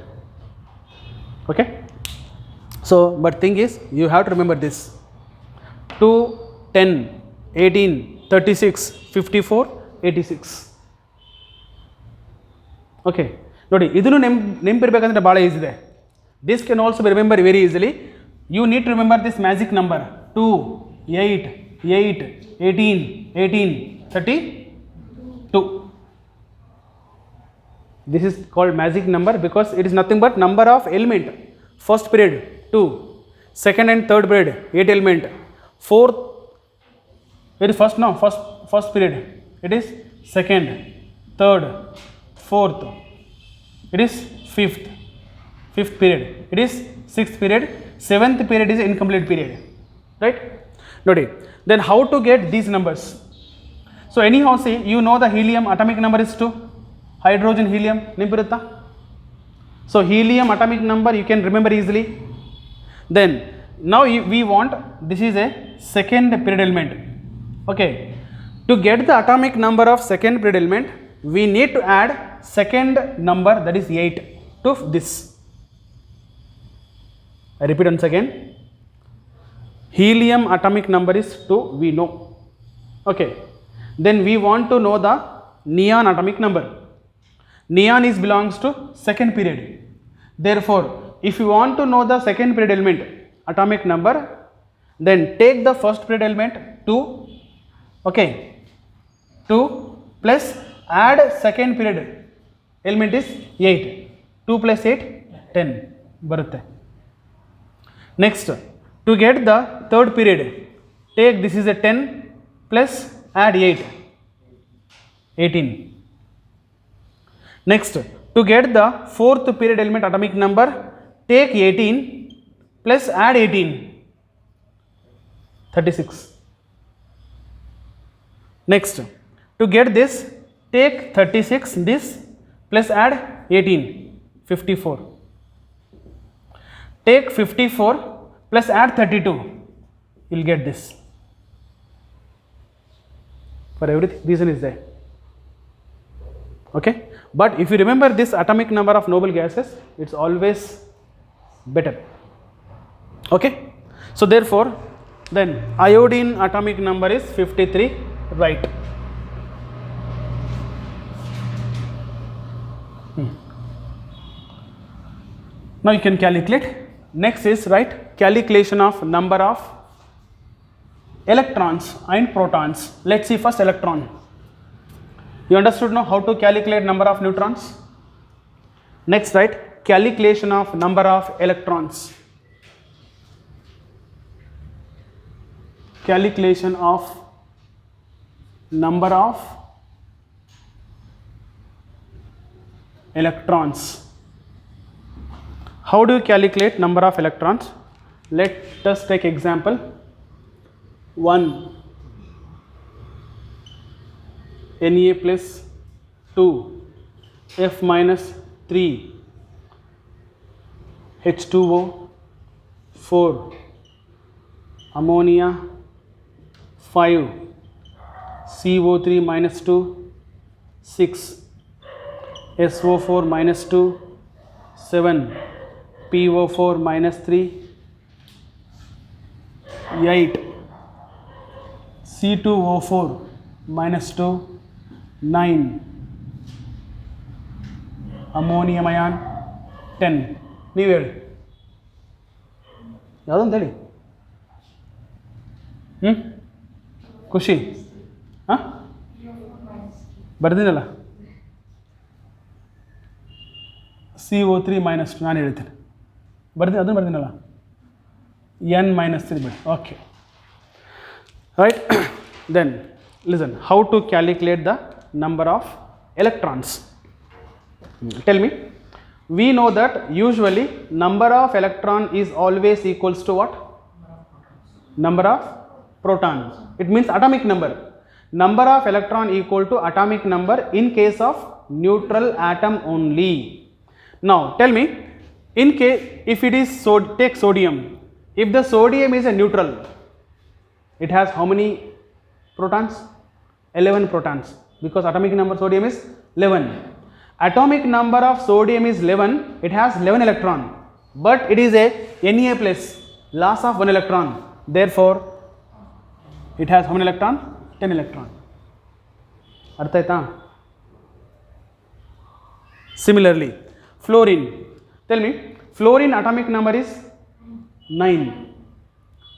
Okay. So, but thing is, you have to remember this: 2, 10, 18, 36, 54, 86. Okay. Nodi, idunu name peribekandre bala easy ಇದೆ. This can also be remembered very easily. You need to remember this magic number: 2, 8, 8, 18, 18, 32. This is called magic number because it is nothing but number of element. First period 2, second and third period 8 element, fourth, it is first now, first period, it is second, third, fourth, it is fifth period, it is sixth period, 7th period is incomplete period, right? Nodi. Then how to get these numbers? So anyhow, see, you know the helium atomic number is 2, hydrogen helium nimpirutta. So helium atomic number you can remember easily. Then now we want, this is a second period element. Okay, to get the atomic number of second period element, we need to add second number, that is 8, to this. I repeat once again. Helium atomic number is 2, we know. Okay, then we want to know the neon atomic number. Neon is belongs to second period. Therefore, if you want to know the second period element atomic number, then take the first period element 2, okay, 2 plus add second period element is 8, 2 plus 8 10 barutte. Next, to get the third period, take this is a 10 plus add 8, 18. Next, to get the fourth period element atomic number, take 18 plus add 18, 36. Next, to get this, take 36 this plus add 18, 54. Take 54 plus add 32, you will get this. For every reason is there. Okay, but if you remember this atomic number of noble gases, it's always better. Okay, so therefore then iodine atomic number is 53, right? Now you can calculate. Next is, right, calculation of number of electrons and protons. Let's see first electron. You understood now how to calculate number of neutrons? Next, right, calculation of number of electrons. Calculation of number of electrons. How do you calculate number of electrons? Let us take example 1 Na plus 2 F minus 3 H2O 4 ammonia 5 CO3 minus 2 6 SO4 minus 2 7 PO4 minus 3 8 C2O4 minus 2 9 ammonium ion 10. ನೀವು ಹೇಳಿ ಯಾವುದೊಂದು ಹೇಳಿ. ಖುಷಿ ಹಾಂ ಬರ್ದಿನಲ್ಲ CO3 minus 2 ನಾನು ಹೇಳ್ತೇನೆ ಅದನ್ನು ಬರ್ದಿನಲ್ಲ N minus 3 ಬಿಡಿ. Okay right. Then listen, how to calculate the number of electrons? Tell me. We know that usually number of electron is always equals to what? Number of proton. It means atomic number. Number of electron equal to atomic number in case of neutral atom only. Now tell me, in case if it is take sodium, if the sodium is a neutral, it has how many protons? 11 protons, because atomic number sodium is 11. Atomic number of sodium is 11, it has 11 electron, but it is a Na plus, loss of 1 electron, therefore it has how many electron? 10 electron. Artha aita? Similarly, fluorine. Tell me, fluorine atomic number is 9.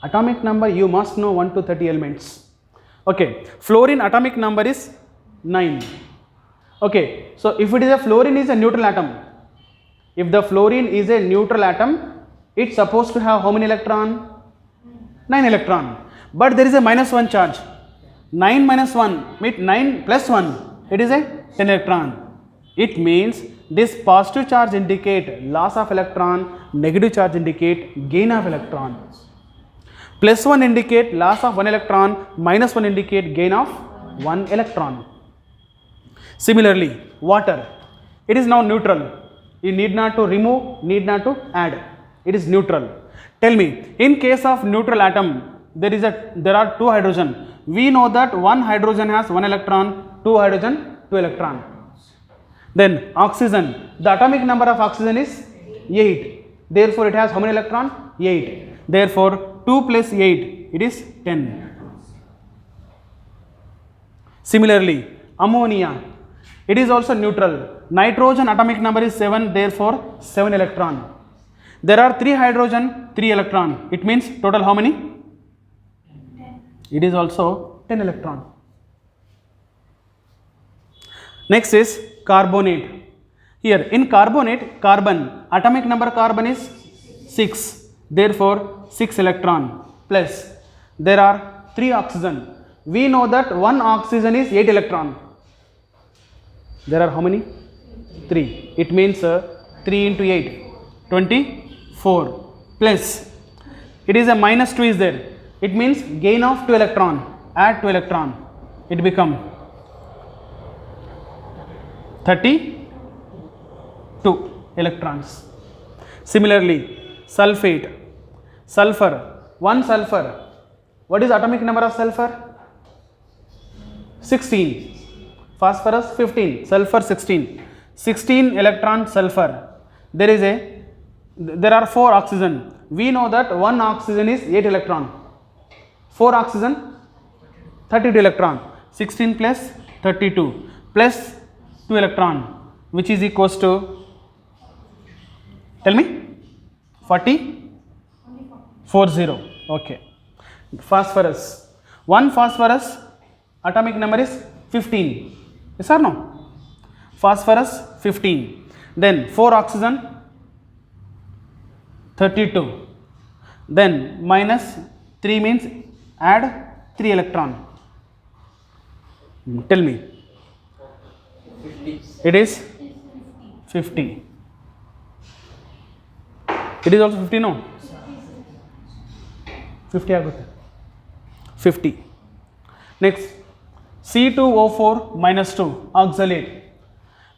Atomic number you must know 1 to 30 elements. Okay, fluorine atomic number is 9. Okay, so if it is a fluorine is a neutral atom, if the fluorine is a neutral atom, it's supposed to have how many electron? 9 electron, but there is a minus 1 charge. 9 minus 1 means 9 plus 1, it is a 10 electron. It means This positive charge indicate loss of electron, negative charge indicate gain of electron. Plus 1 indicate loss of 1 electron, minus 1 indicate gain of 1 electron. Similarly, water, it is now neutral. You need not to remove, need not to add. It is neutral. Tell me, in case of neutral atom, there are 2 hydrogen. We know that 1 hydrogen has 1 electron, 2 hydrogen, 2 electron. Then oxygen, the atomic number of oxygen is 8. Therefore, it has how many electron? 8. Therefore, 2 plus 8, it is 10. Similarly, ammonia, it is also neutral. Nitrogen atomic number is 7, therefore 7 electron. There are 3 hydrogen, 3 electron. It means total how many? 10. It is also 10 electron. Next is carbonate. Here in carbonate, carbon, atomic number carbon is 6. Therefore 6 electron. Plus there are 3 oxygen. We know that 1 oxygen is 8 electron. There are how many? 3. It means 3 into 8, 24. Plus it is a minus 2 is there. It means gain of 2 electron. Add 2 electron. It become 32 electrons. Similarly, sulfate, sulfur, 1 sulfur. What is atomic number of sulfur? 16. Phosphorus 15, sulfur 16. 16 electron sulfur. There are 4 oxygen. We know that 1 oxygen is 8 electron. 4 oxygen 32 electron. 16 plus 32 plus 2 electron, which is equals to, tell me, 40. Okay. Phosphorus, 1 phosphorus atomic number is 15. Yes or no? Phosphorus 15. Then 4 oxygen 32. Then minus 3 means add 3 electron. Tell me. 50. It is 50. It is also 50, no? 50 aಗುತ್ತೆ. 50. Next, C2O4 minus 2, oxalate.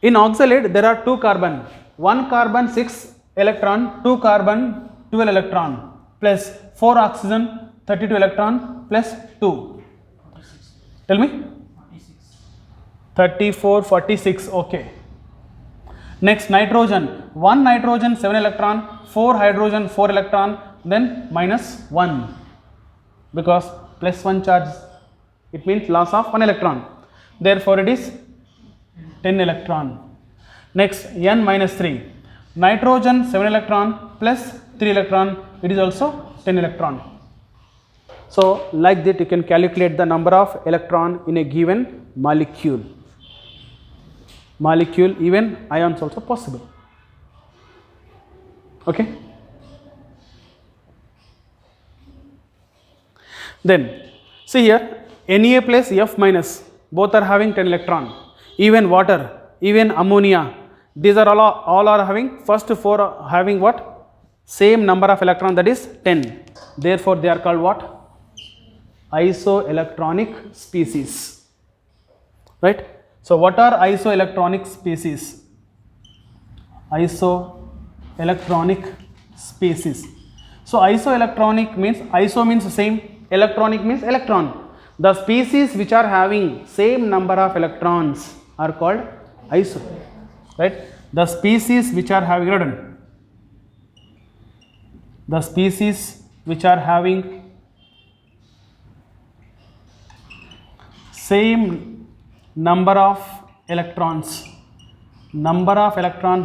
In oxalate, there are 2 carbon. 1 carbon 6 electron, 2 carbon 12 electron, plus 4 oxygen 32 electron, plus 2. Tell me. 34, 46, okay. Next, nitrogen, 1 nitrogen 7 electron, 4 hydrogen 4 electron, then minus 1, because plus 1 charge, it means loss of 1 electron. Therefore, it is 10 electron. Next, N minus 3, nitrogen 7 electron plus 3 electron, it is also 10 electron. So, like that you can calculate the number of electron in a given molecule. Even ions also possible. Okay. Then see here, Na plus F minus, both are having 10 electron. Even water, even ammonia, these are all are having, first 4 are having what? Same number of electron, that is 10. Therefore, they are called what? Isoelectronic species. Right? So, what are isoelectronic species? Isoelectronic species. So, isoelectronic means, iso means same, electronic means electron. The species which are having same number of electrons are called iso. Right? The species which are having, the species which are having same number of electrons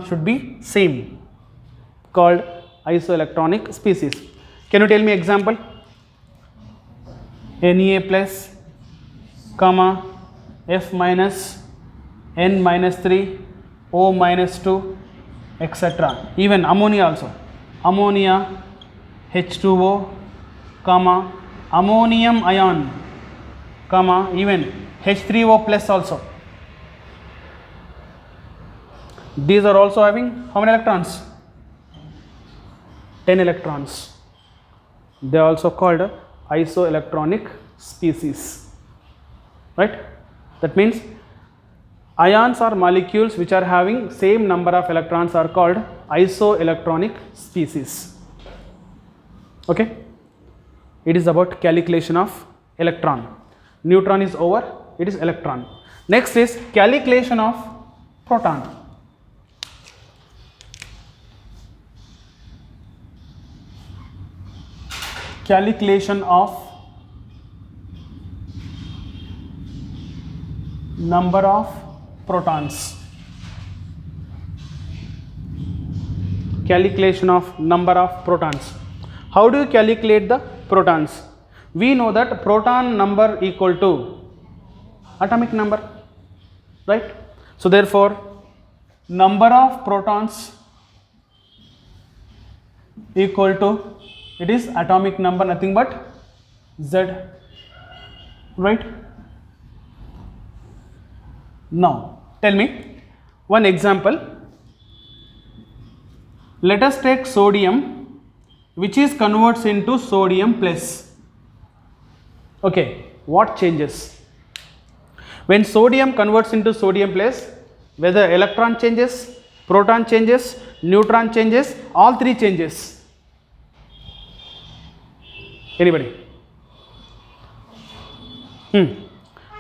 should be same, called isoelectronic species. Can you tell me example? Na plus, comma, F minus, N minus 3, O minus 2, etc. Even ammonia also. Ammonia, H2O, comma, ammonium ion, comma, even H3O plus also. These are also having how many electrons? 10 electrons. They are also called isoelectronic species, right? That means ions or molecules which are having same number of electrons are called isoelectronic species. Okay, it is about calculation of electron. Neutron is over, it is electron. Next is calculation of proton. Calculation of number of protons. Calculation of number of protons. How do you calculate the protons? We know that proton number equal to atomic number, right? So therefore number of protons equal to, it is atomic number, nothing but Z, right? Now tell me one example. Let us take sodium, which is converts into sodium plus. Okay, what changes? When sodium converts into sodium plus, whether electron changes, proton changes, neutron changes, all three changes. Anybody?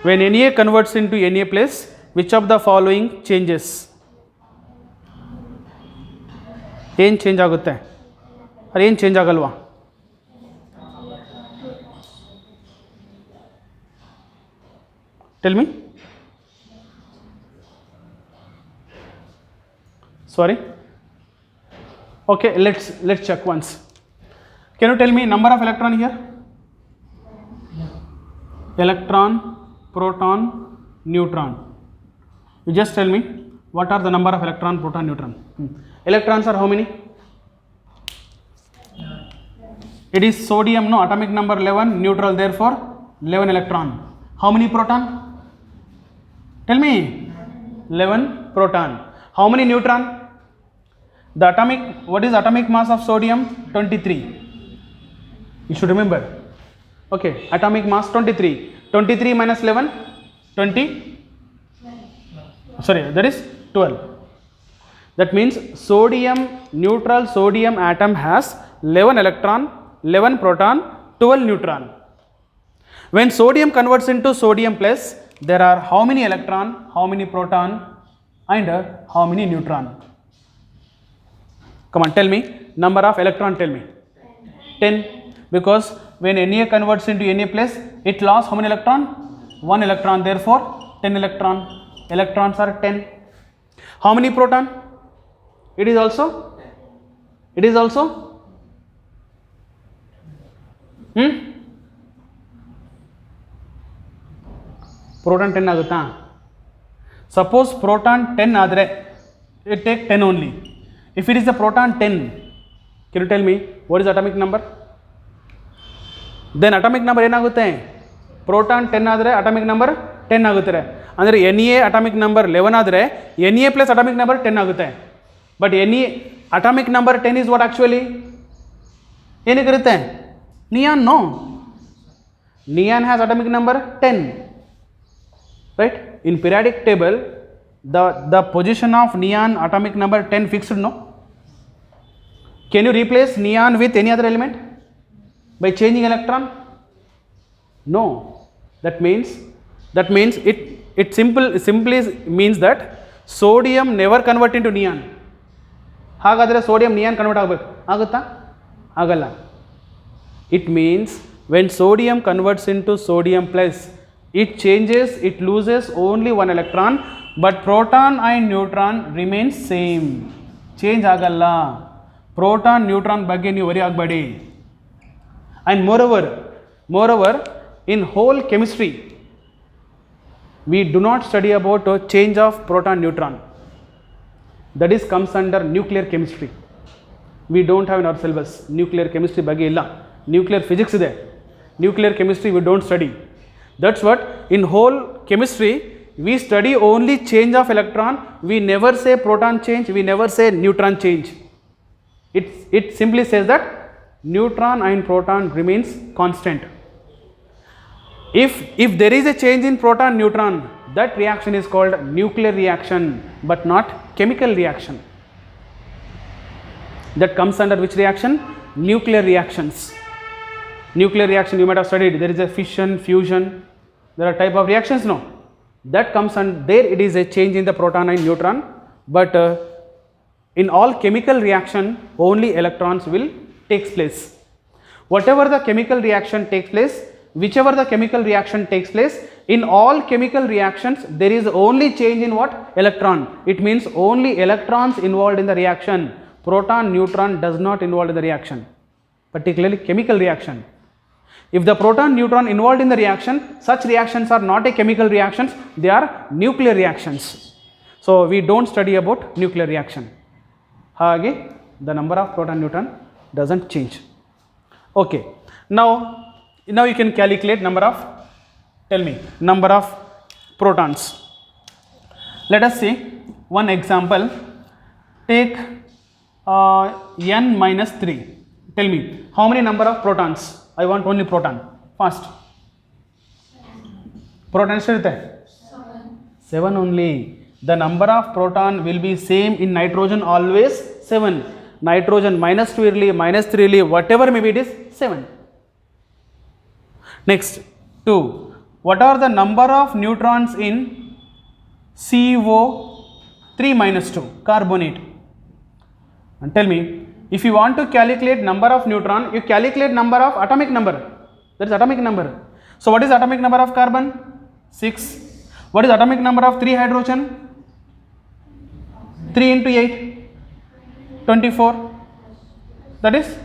When Na converts into Na plus, which of the following changes? ಏನು change ಆಗುತ್ತೆ ಅದು ಏನು change ಆಗಲ್ವಾ? Tell me. Sorry. Okay, let's check once. Can you tell me number of electron here? Electron, proton, neutron. You just tell me what are the number of electron, proton, neutron. Electrons are how many? It is sodium, no, atomic number 11, neutral, therefore 11 electron. How many proton? Tell me. 11 proton. How many neutron? The atomic, what is atomic mass of sodium? 23. You should remember. Okay, atomic mass 23. 23 minus 11, 20. Sorry, that is 12. That means sodium, neutral sodium atom has 11 electron, 11 proton, 12 neutron. When sodium converts into sodium plus, there are how many electron, how many proton and how many neutron? Come on, tell me. Number of electron, tell me. 10. Because when Na converts into Na plus, it lost how many electron? 1 electron, therefore 10 electron. Electrons are 10. How many proton? It is also proton 10 agutta. Suppose proton 10 adre, it take 10 only. If it is a proton 10, can you tell me what is atomic number? Then atomic number ಏನಾಗುತ್ತೆ? Proton 10 ಆದರೆ atomic number 10 ಆಗುತ್ತೆ. ಅಂದರೆ Na atomic number 11 ಆದರೆ Na plus atomic number 10 ಆಗುತ್ತೆ. But Na atomic number 10 is what actually? ಏನಿರುತ್ತೆ? Neon, no. Neon has atomic number 10. Right? In periodic table, the position of neon atomic number 10 fixed, no? Can you replace neon with any other element by changing electron? No. That means it simply means that sodium never convert into neon. ಹಾಗಾದರೆ sodium neon convert ಆಗಬೇಕು, ಆಗುತ್ತಾ? ಆಗಲ್ಲ. It means when sodium converts into sodium plus, it changes, it loses only one electron, but proton and neutron remains same. Change ಆಗಲ್ಲ. Proton neutron ಬಗ್ಗೆ ನೀವು worry ಆಗಬೇಡಿ. And moreover in whole chemistry we do not study about change of proton neutron. That is comes under nuclear chemistry. We don't have in our syllabus nuclear chemistry ಬಗ್ಗೆ ಇಲ್ಲ. Nuclear physics ಇದೆ. Nuclear chemistry we don't study. That's what in whole chemistry we study only change of electron, we never say proton change, we never say neutron change. It simply says that neutron and proton remains constant. If there is a change in proton neutron, that reaction is called nuclear reaction, but not chemical reaction. That comes under which reaction? Nuclear reactions. Nuclear reaction you might have studied, there is a fission, fusion, there are type of reactions, no? That comes under there, it is a change in the proton and neutron, but in all chemical reaction only electrons will takes place. Whatever the chemical reaction takes place, whichever the chemical reaction takes place, in all chemical reactions there is only change in what? Electron. It means only electrons involved in the reaction. Proton, neutron does not involved in the reaction, particularly chemical reaction. If the proton, neutron involved in the reaction, such reactions are not a chemical reactions, they are nuclear reactions. So we don't study about nuclear reaction. Hage, the number of proton, neutron doesn't change. Okay. Now you can calculate number of, tell me, number of protons. Let us see one example. Take n minus 3. Tell me, how many number of protons? I want only proton. Fast. Proton 7 only. The number of proton will be same in nitrogen always 7. Nitrogen minus 2 irli, minus 3 irli, whatever maybe it is 7. Next, 2. What are the number of neutrons in CO3 minus 2, carbonate? And tell me, if you want to calculate number of neutron, you calculate number of atomic number. That is atomic number. So what is atomic number of carbon? 6. What is atomic number of 3 hydrogen? 3 into 8, 24. That is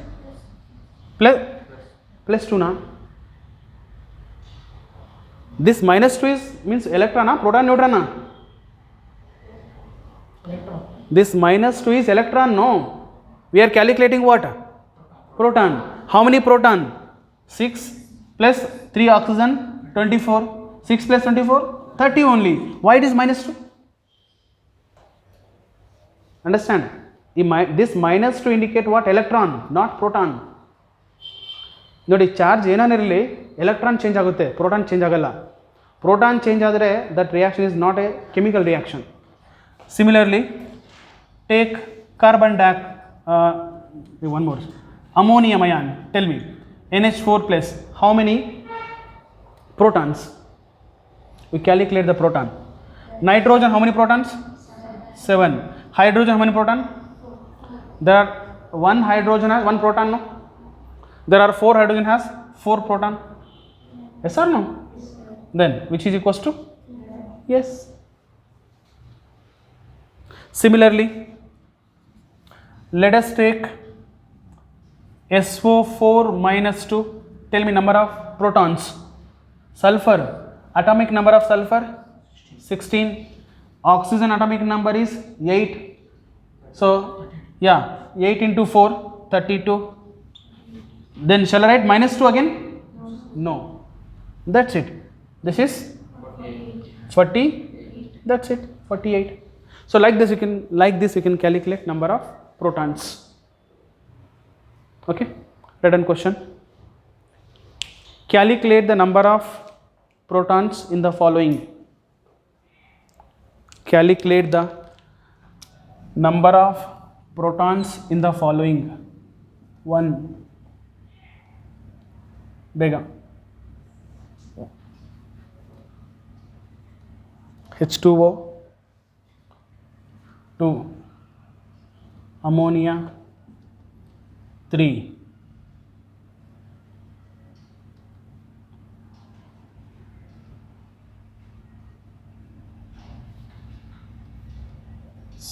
plus 2 na. This minus 2 is means electron, proton, neutron. Electron. This minus 2 is electron, no. We are calculating what? Proton. How many proton? 6 plus 3 oxygen, 24. 6 plus 24, 30 only. Why it is minus 2? Understand? This minus 2 indicate what? Electron, not proton. ನೋಡಿ charge ಏನಾನಿರಲಿ electron change ಆಗುತ್ತೆ, proton change ಆಗಲ್ಲ. Proton change ಆದರೆ that reaction is not A chemical reaction. Similarly take carbon one more, ammonium ion. Tell me, NH4 plus, how many protons? We calculate the proton. Nitrogen, how many protons? 7. Hydrogen, how many proton? There are 1 hydrogen has 1 proton, no? There are 4 hydrogen has 4 proton. Yes or no? Then which is equals to? Yes. Similarly, let us take SO4 minus 2. Tell me number of protons. Sulfur, atomic number of sulfur 16. Oxygen atomic number is 8. So yeah, 8 into 4, 32. Then shall I write minus 2 again? No. That's it. This is 40. That's it. 48. So like this you can calculate number of protons. Okay. Written question. Calculate the number of protons in the following. Calculate the number of protons in the following. 1. Bega. H2O. 2. Ammonia. 3.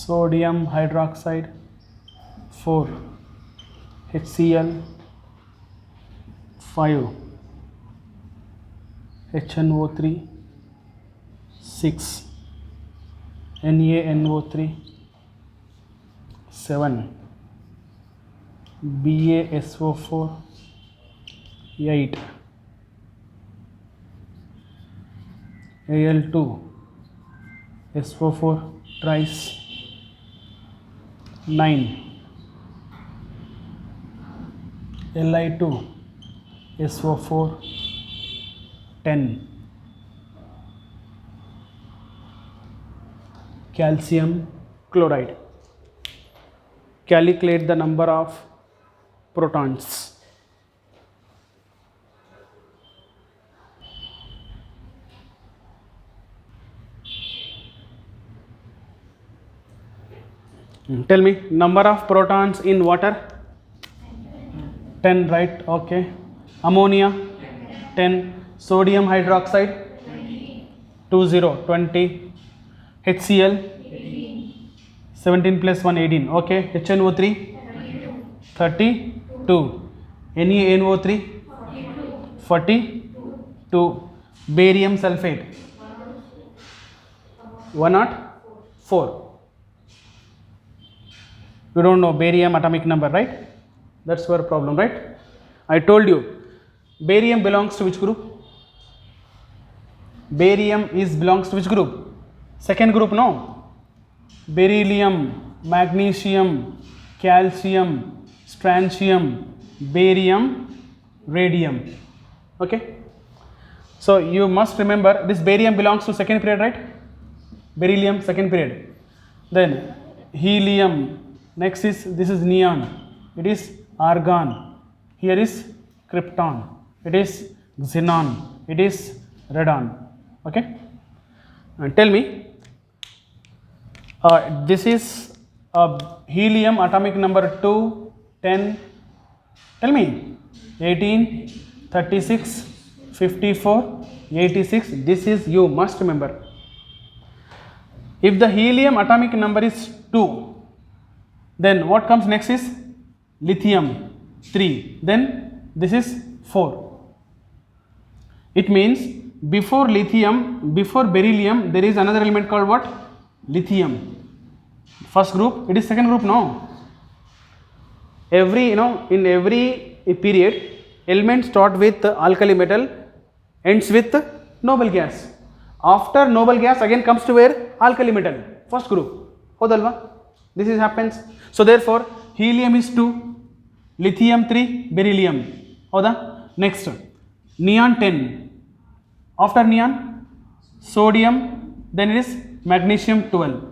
Sodium hydroxide. 4. HCl. 5. HNO3. 6. NaNO3. 7. BaSO4. 8. Al2. SO4 tries 9, Li2 SO4 10, calcium chloride. Calculate the number of protons. Tell me, number of protons in water? 10, right? Okay. Ammonia? 10. Sodium hydroxide? 20. HCl? 17 plus 1, 18. Okay. HNO3? 32. NaNO3? 42. Barium sulfate? 104. You don't know barium atomic number, right? That's your problem, right? I told you barium belongs to which group? Barium belongs to which group? Second group, no? Beryllium, magnesium, calcium, strontium, barium, radium. Okay, so you must remember this barium belongs to second period, right? Beryllium second period. Then helium, next is this is neon, it is argon, here is krypton, it is xenon, it is radon. Okay, and tell me, this is helium atomic number 2, 10, tell me, 18, 36, 54, 86, this is you must remember. If the helium atomic number is 2, then what comes next is lithium 3, then this is 4. It means before lithium, before beryllium, there is another element called what? Lithium. First group, it is second group, no? Every, in every period, element start with alkali metal, ends with noble gas. After noble gas again comes to where? Alkali metal, first group. Hodalva? This is happens. So therefore, helium is 2, lithium 3, beryllium. Hoda? Next, neon 10. After neon, sodium, then it is magnesium 12.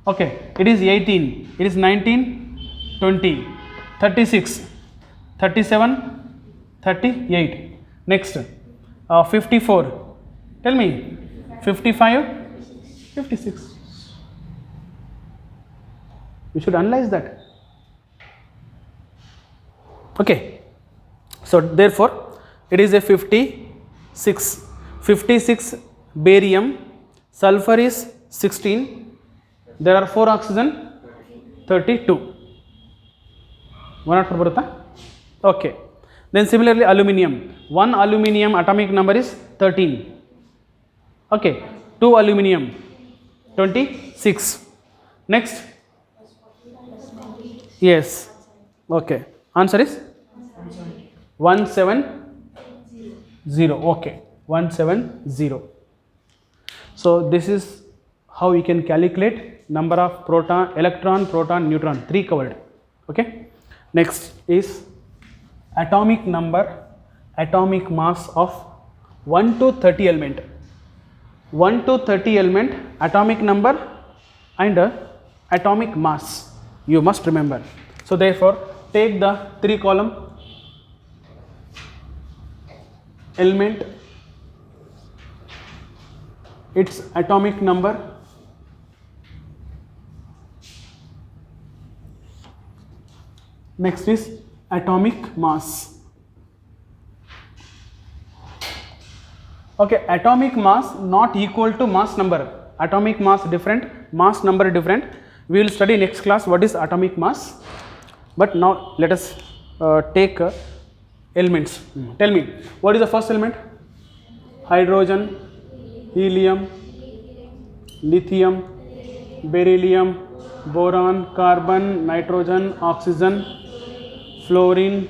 Okay, it is 18, it is 19, 20, 36, 37, 38. Next, 54. Tell me, 55, 56. You should analyze that. Okay, so therefore, it is a 56. 56 barium, sulfur is 16, there are 4 oxygen, 32. 104 barutta? Okay. Then similarly aluminium, 1 aluminium atomic number is 13. Okay, 2 aluminium, 26. Next? Yes. Okay. Answer is 170. Okay. 170. So this is how we can calculate number of proton, electron, proton, neutron, 3 covered. Okay. Next is atomic number, atomic mass of 1 to 30 element. 1 to 30 element, atomic number and atomic mass. You must remember. So therefore, take the 3 column element, its atomic number, next is atomic mass. Okay, atomic mass not equal to mass number. Atomic mass different, mass number different. We will study next class what is atomic mass. But now let us take elements. Tell me, what is the first element? Hydrogen, helium, lithium, beryllium, boron, carbon, nitrogen, oxygen, fluorine,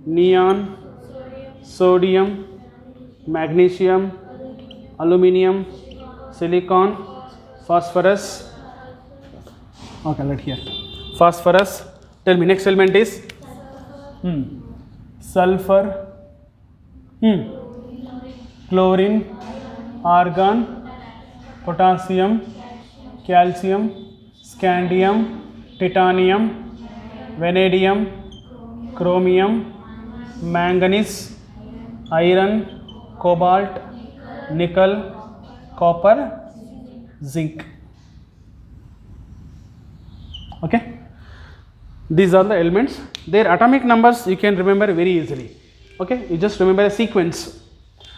neon, sodium, magnesium, aluminium, silicon, phosphorus. Okay, let here. Phosphorus. Tell me, next element is sulfur, chlorine, argon, potassium, calcium, scandium, titanium, vanadium, chromium, manganese, iron, cobalt, nickel, copper, zinc. Okay, these are the elements. Their atomic numbers you can remember very easily. Okay, you just remember a sequence.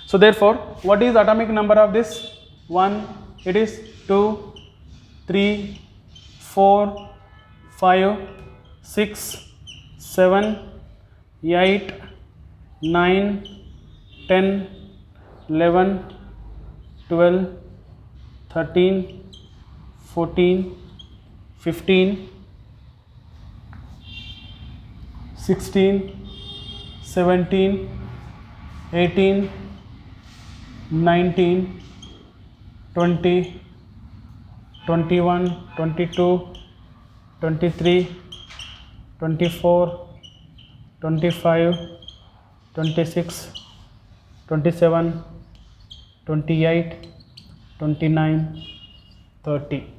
So therefore, what is atomic number of this? 1, it is 2, 3, 4, 5, 6, 7, 8, 9, 10, 11, 12, 13, 14, 15, 16, 17, 18, 19, 20, 21, 22, 23, 24, 25, 26, 27, 28, 29, 30.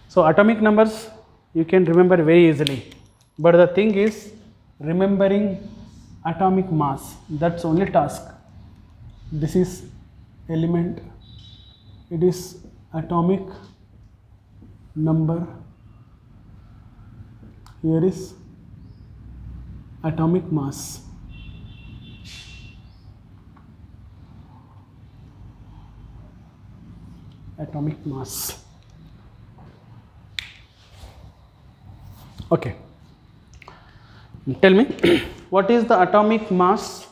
So atomic numbers you can remember very easily, but the thing is remembering atomic mass, that's only task. This is element, it is atomic number, here is atomic mass. Atomic mass. Okay, tell me what is the atomic mass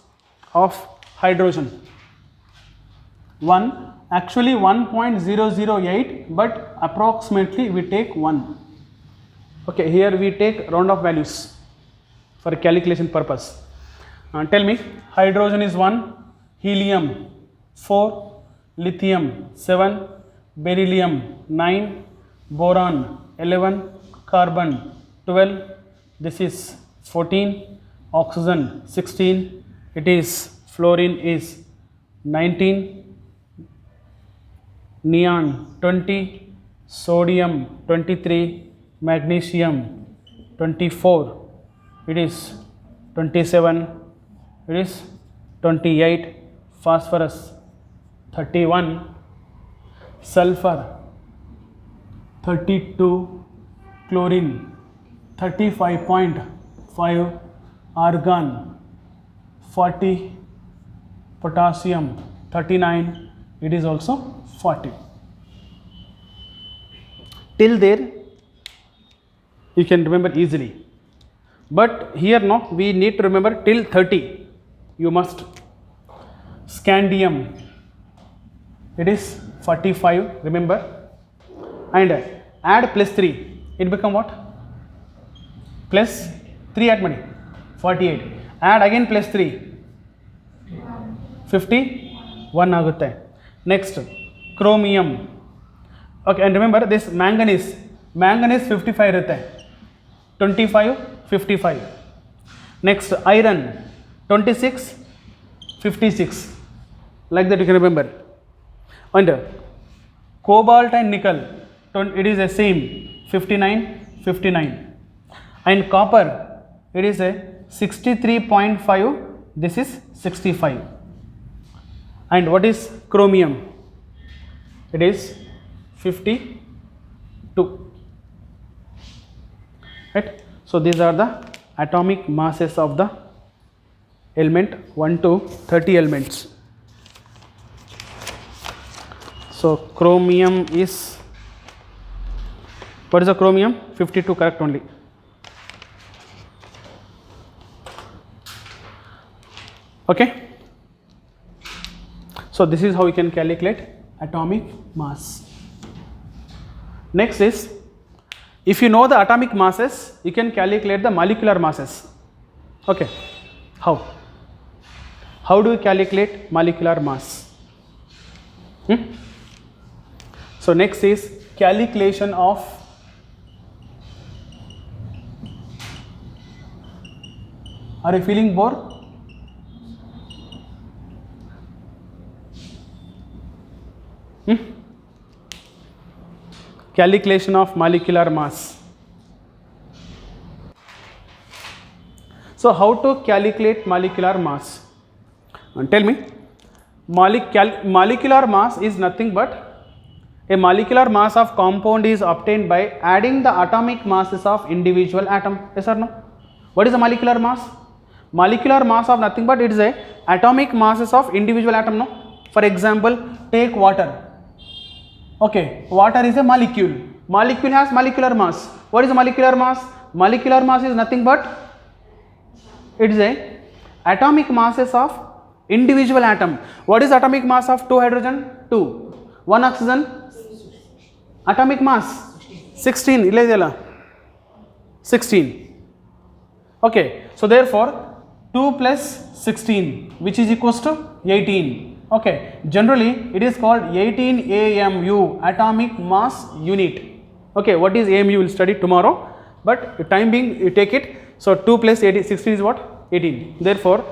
of hydrogen? 1, actually 1.008, but approximately we take 1. Okay, here we take round of values for calculation purpose. Tell me, hydrogen is 1, helium 4, lithium 7, beryllium 9, boron 11, carbon 12, this is 14, oxygen 16, it is fluorine is 19, neon 20, sodium 23, magnesium 24, it is 27, it is 28, phosphorus 31, sulfur 32, chlorine 35.5, argon 40, potassium 39, it is also 40. Till there you can remember easily, but here no, we need to remember till 30, you must. Scandium, it is 45, remember, and add plus 3, it become what? Plus 3 at money 48, add again plus 3 51 ಆಗುತ್ತೆ. Next chromium. Okay, and remember this manganese 55 ಇರುತ್ತೆ, 25 55. Next iron 26 56, like that you can remember. And cobalt and nickel, it is the same 59 59. And copper, it is a 63.5, this is 65. And what is chromium? It is 52. Right? So these are the atomic masses of the element 1 to 30 elements. So chromium is, what is the chromium? 52, correct only. Okay, so this is how we can calculate atomic mass. Next is, if you know the atomic masses, you can calculate the molecular masses. Okay, how do you calculate molecular mass? So next is calculation of are you feeling bored? Calculation of molecular mass. So how to calculate molecular mass? Tell me. Molecular mass is nothing but a molecular mass of compound is obtained by adding the atomic masses of individual atom. Yes or no? What is the molecular mass? Molecular mass of nothing but it is a atomic masses of individual atom. No? For example, take water. Okay, water is a molecule. Molecule has molecular mass. What is the molecular mass? Molecular mass is nothing but it is a atomic masses of individual atom. What is atomic mass of 2 hydrogen? 2. 1 oxygen? Atomic mass 16. 16. Okay, so therefore 2 plus 16 which is equals to 18. Okay, generally it is called 18 AMU, atomic mass unit. Okay, what is AMU? We will study tomorrow, but time being you take it. So 2 plus 16 is what? 18. Therefore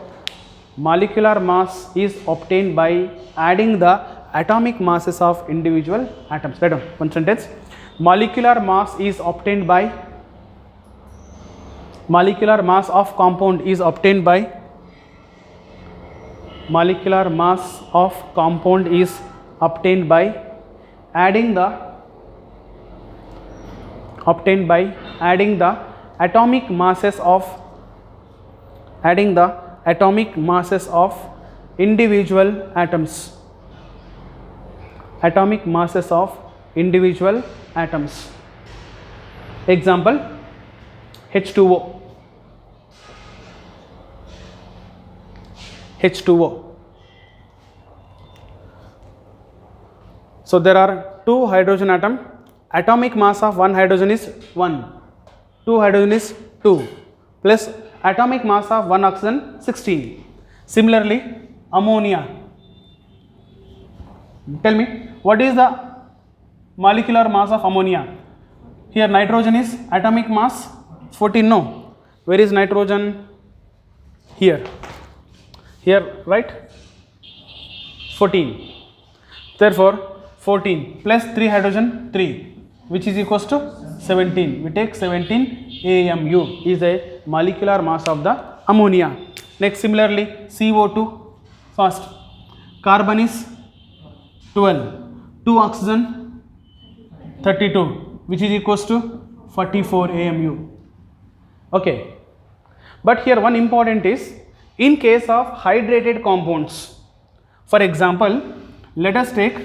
molecular mass is obtained by adding the atomic masses of individual atoms. Write down one sentence. Molecular mass is obtained by, molecular mass of compound is obtained by, molecular mass of compound is obtained by adding the atomic masses of individual atoms. Atomic masses of individual atoms. Example, H2O. So there are 2 hydrogen atom. Atomic mass of 1 hydrogen is 1. 2 hydrogen is 2 plus atomic mass of 1 oxygen 16. Similarly, ammonia. Tell me, what is the molecular mass of ammonia? Here nitrogen is atomic mass 14. No. Where is nitrogen? Here, right? 14. Therefore 14 plus 3 hydrogen 3 which is equals to 17. We take 17 AMU is a molecular mass of the ammonia. Next, similarly CO2 first, carbon is 12, 2 oxygen 32 which is equals to 44 AMU. Okay, but here one important is in case of hydrated compounds. For example, let us take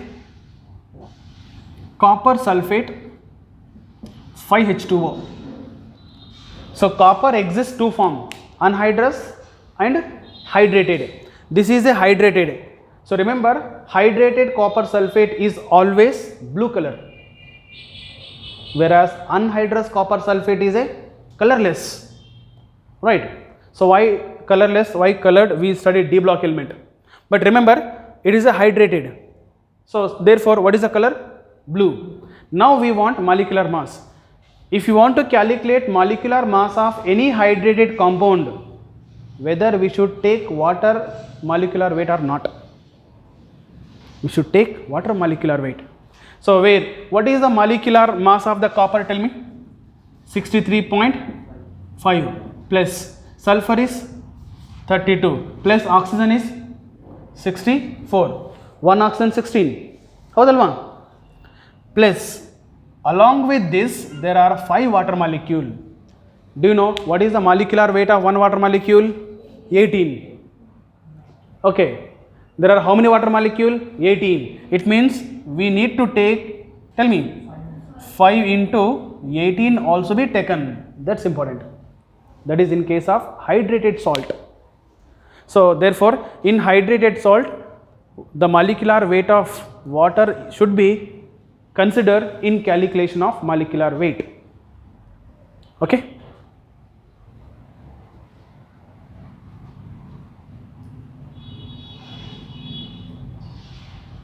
copper sulfate 5H2O. So copper exists 2 form, anhydrous and hydrated. This is a hydrated. So remember, hydrated copper sulfate is always blue color, whereas anhydrous copper sulfate is a colorless, right? So why colorless, why colored? We studied D block element, but remember it is a hydrated. So therefore what is the color? Blue. Now we want molecular mass. If you want to calculate molecular mass of any hydrated compound, whether we should take water molecular weight or not, we should take water molecular weight. So what is the molecular mass of the copper? Tell me. 63.5 plus sulfur is 32 plus oxygen is 64. 1 oxygen 16. Howdalva? Plus along with this there are 5 water molecule. Do you know what is the molecular weight of one water molecule? 18. Okay, there are how many water molecule? 18. It means we need to take, tell me, 5 into 18 also be taken. That's important. That is in case of hydrated salt. So therefore in hydrated salt the molecular weight of water should be considered in calculation of molecular weight. Okay.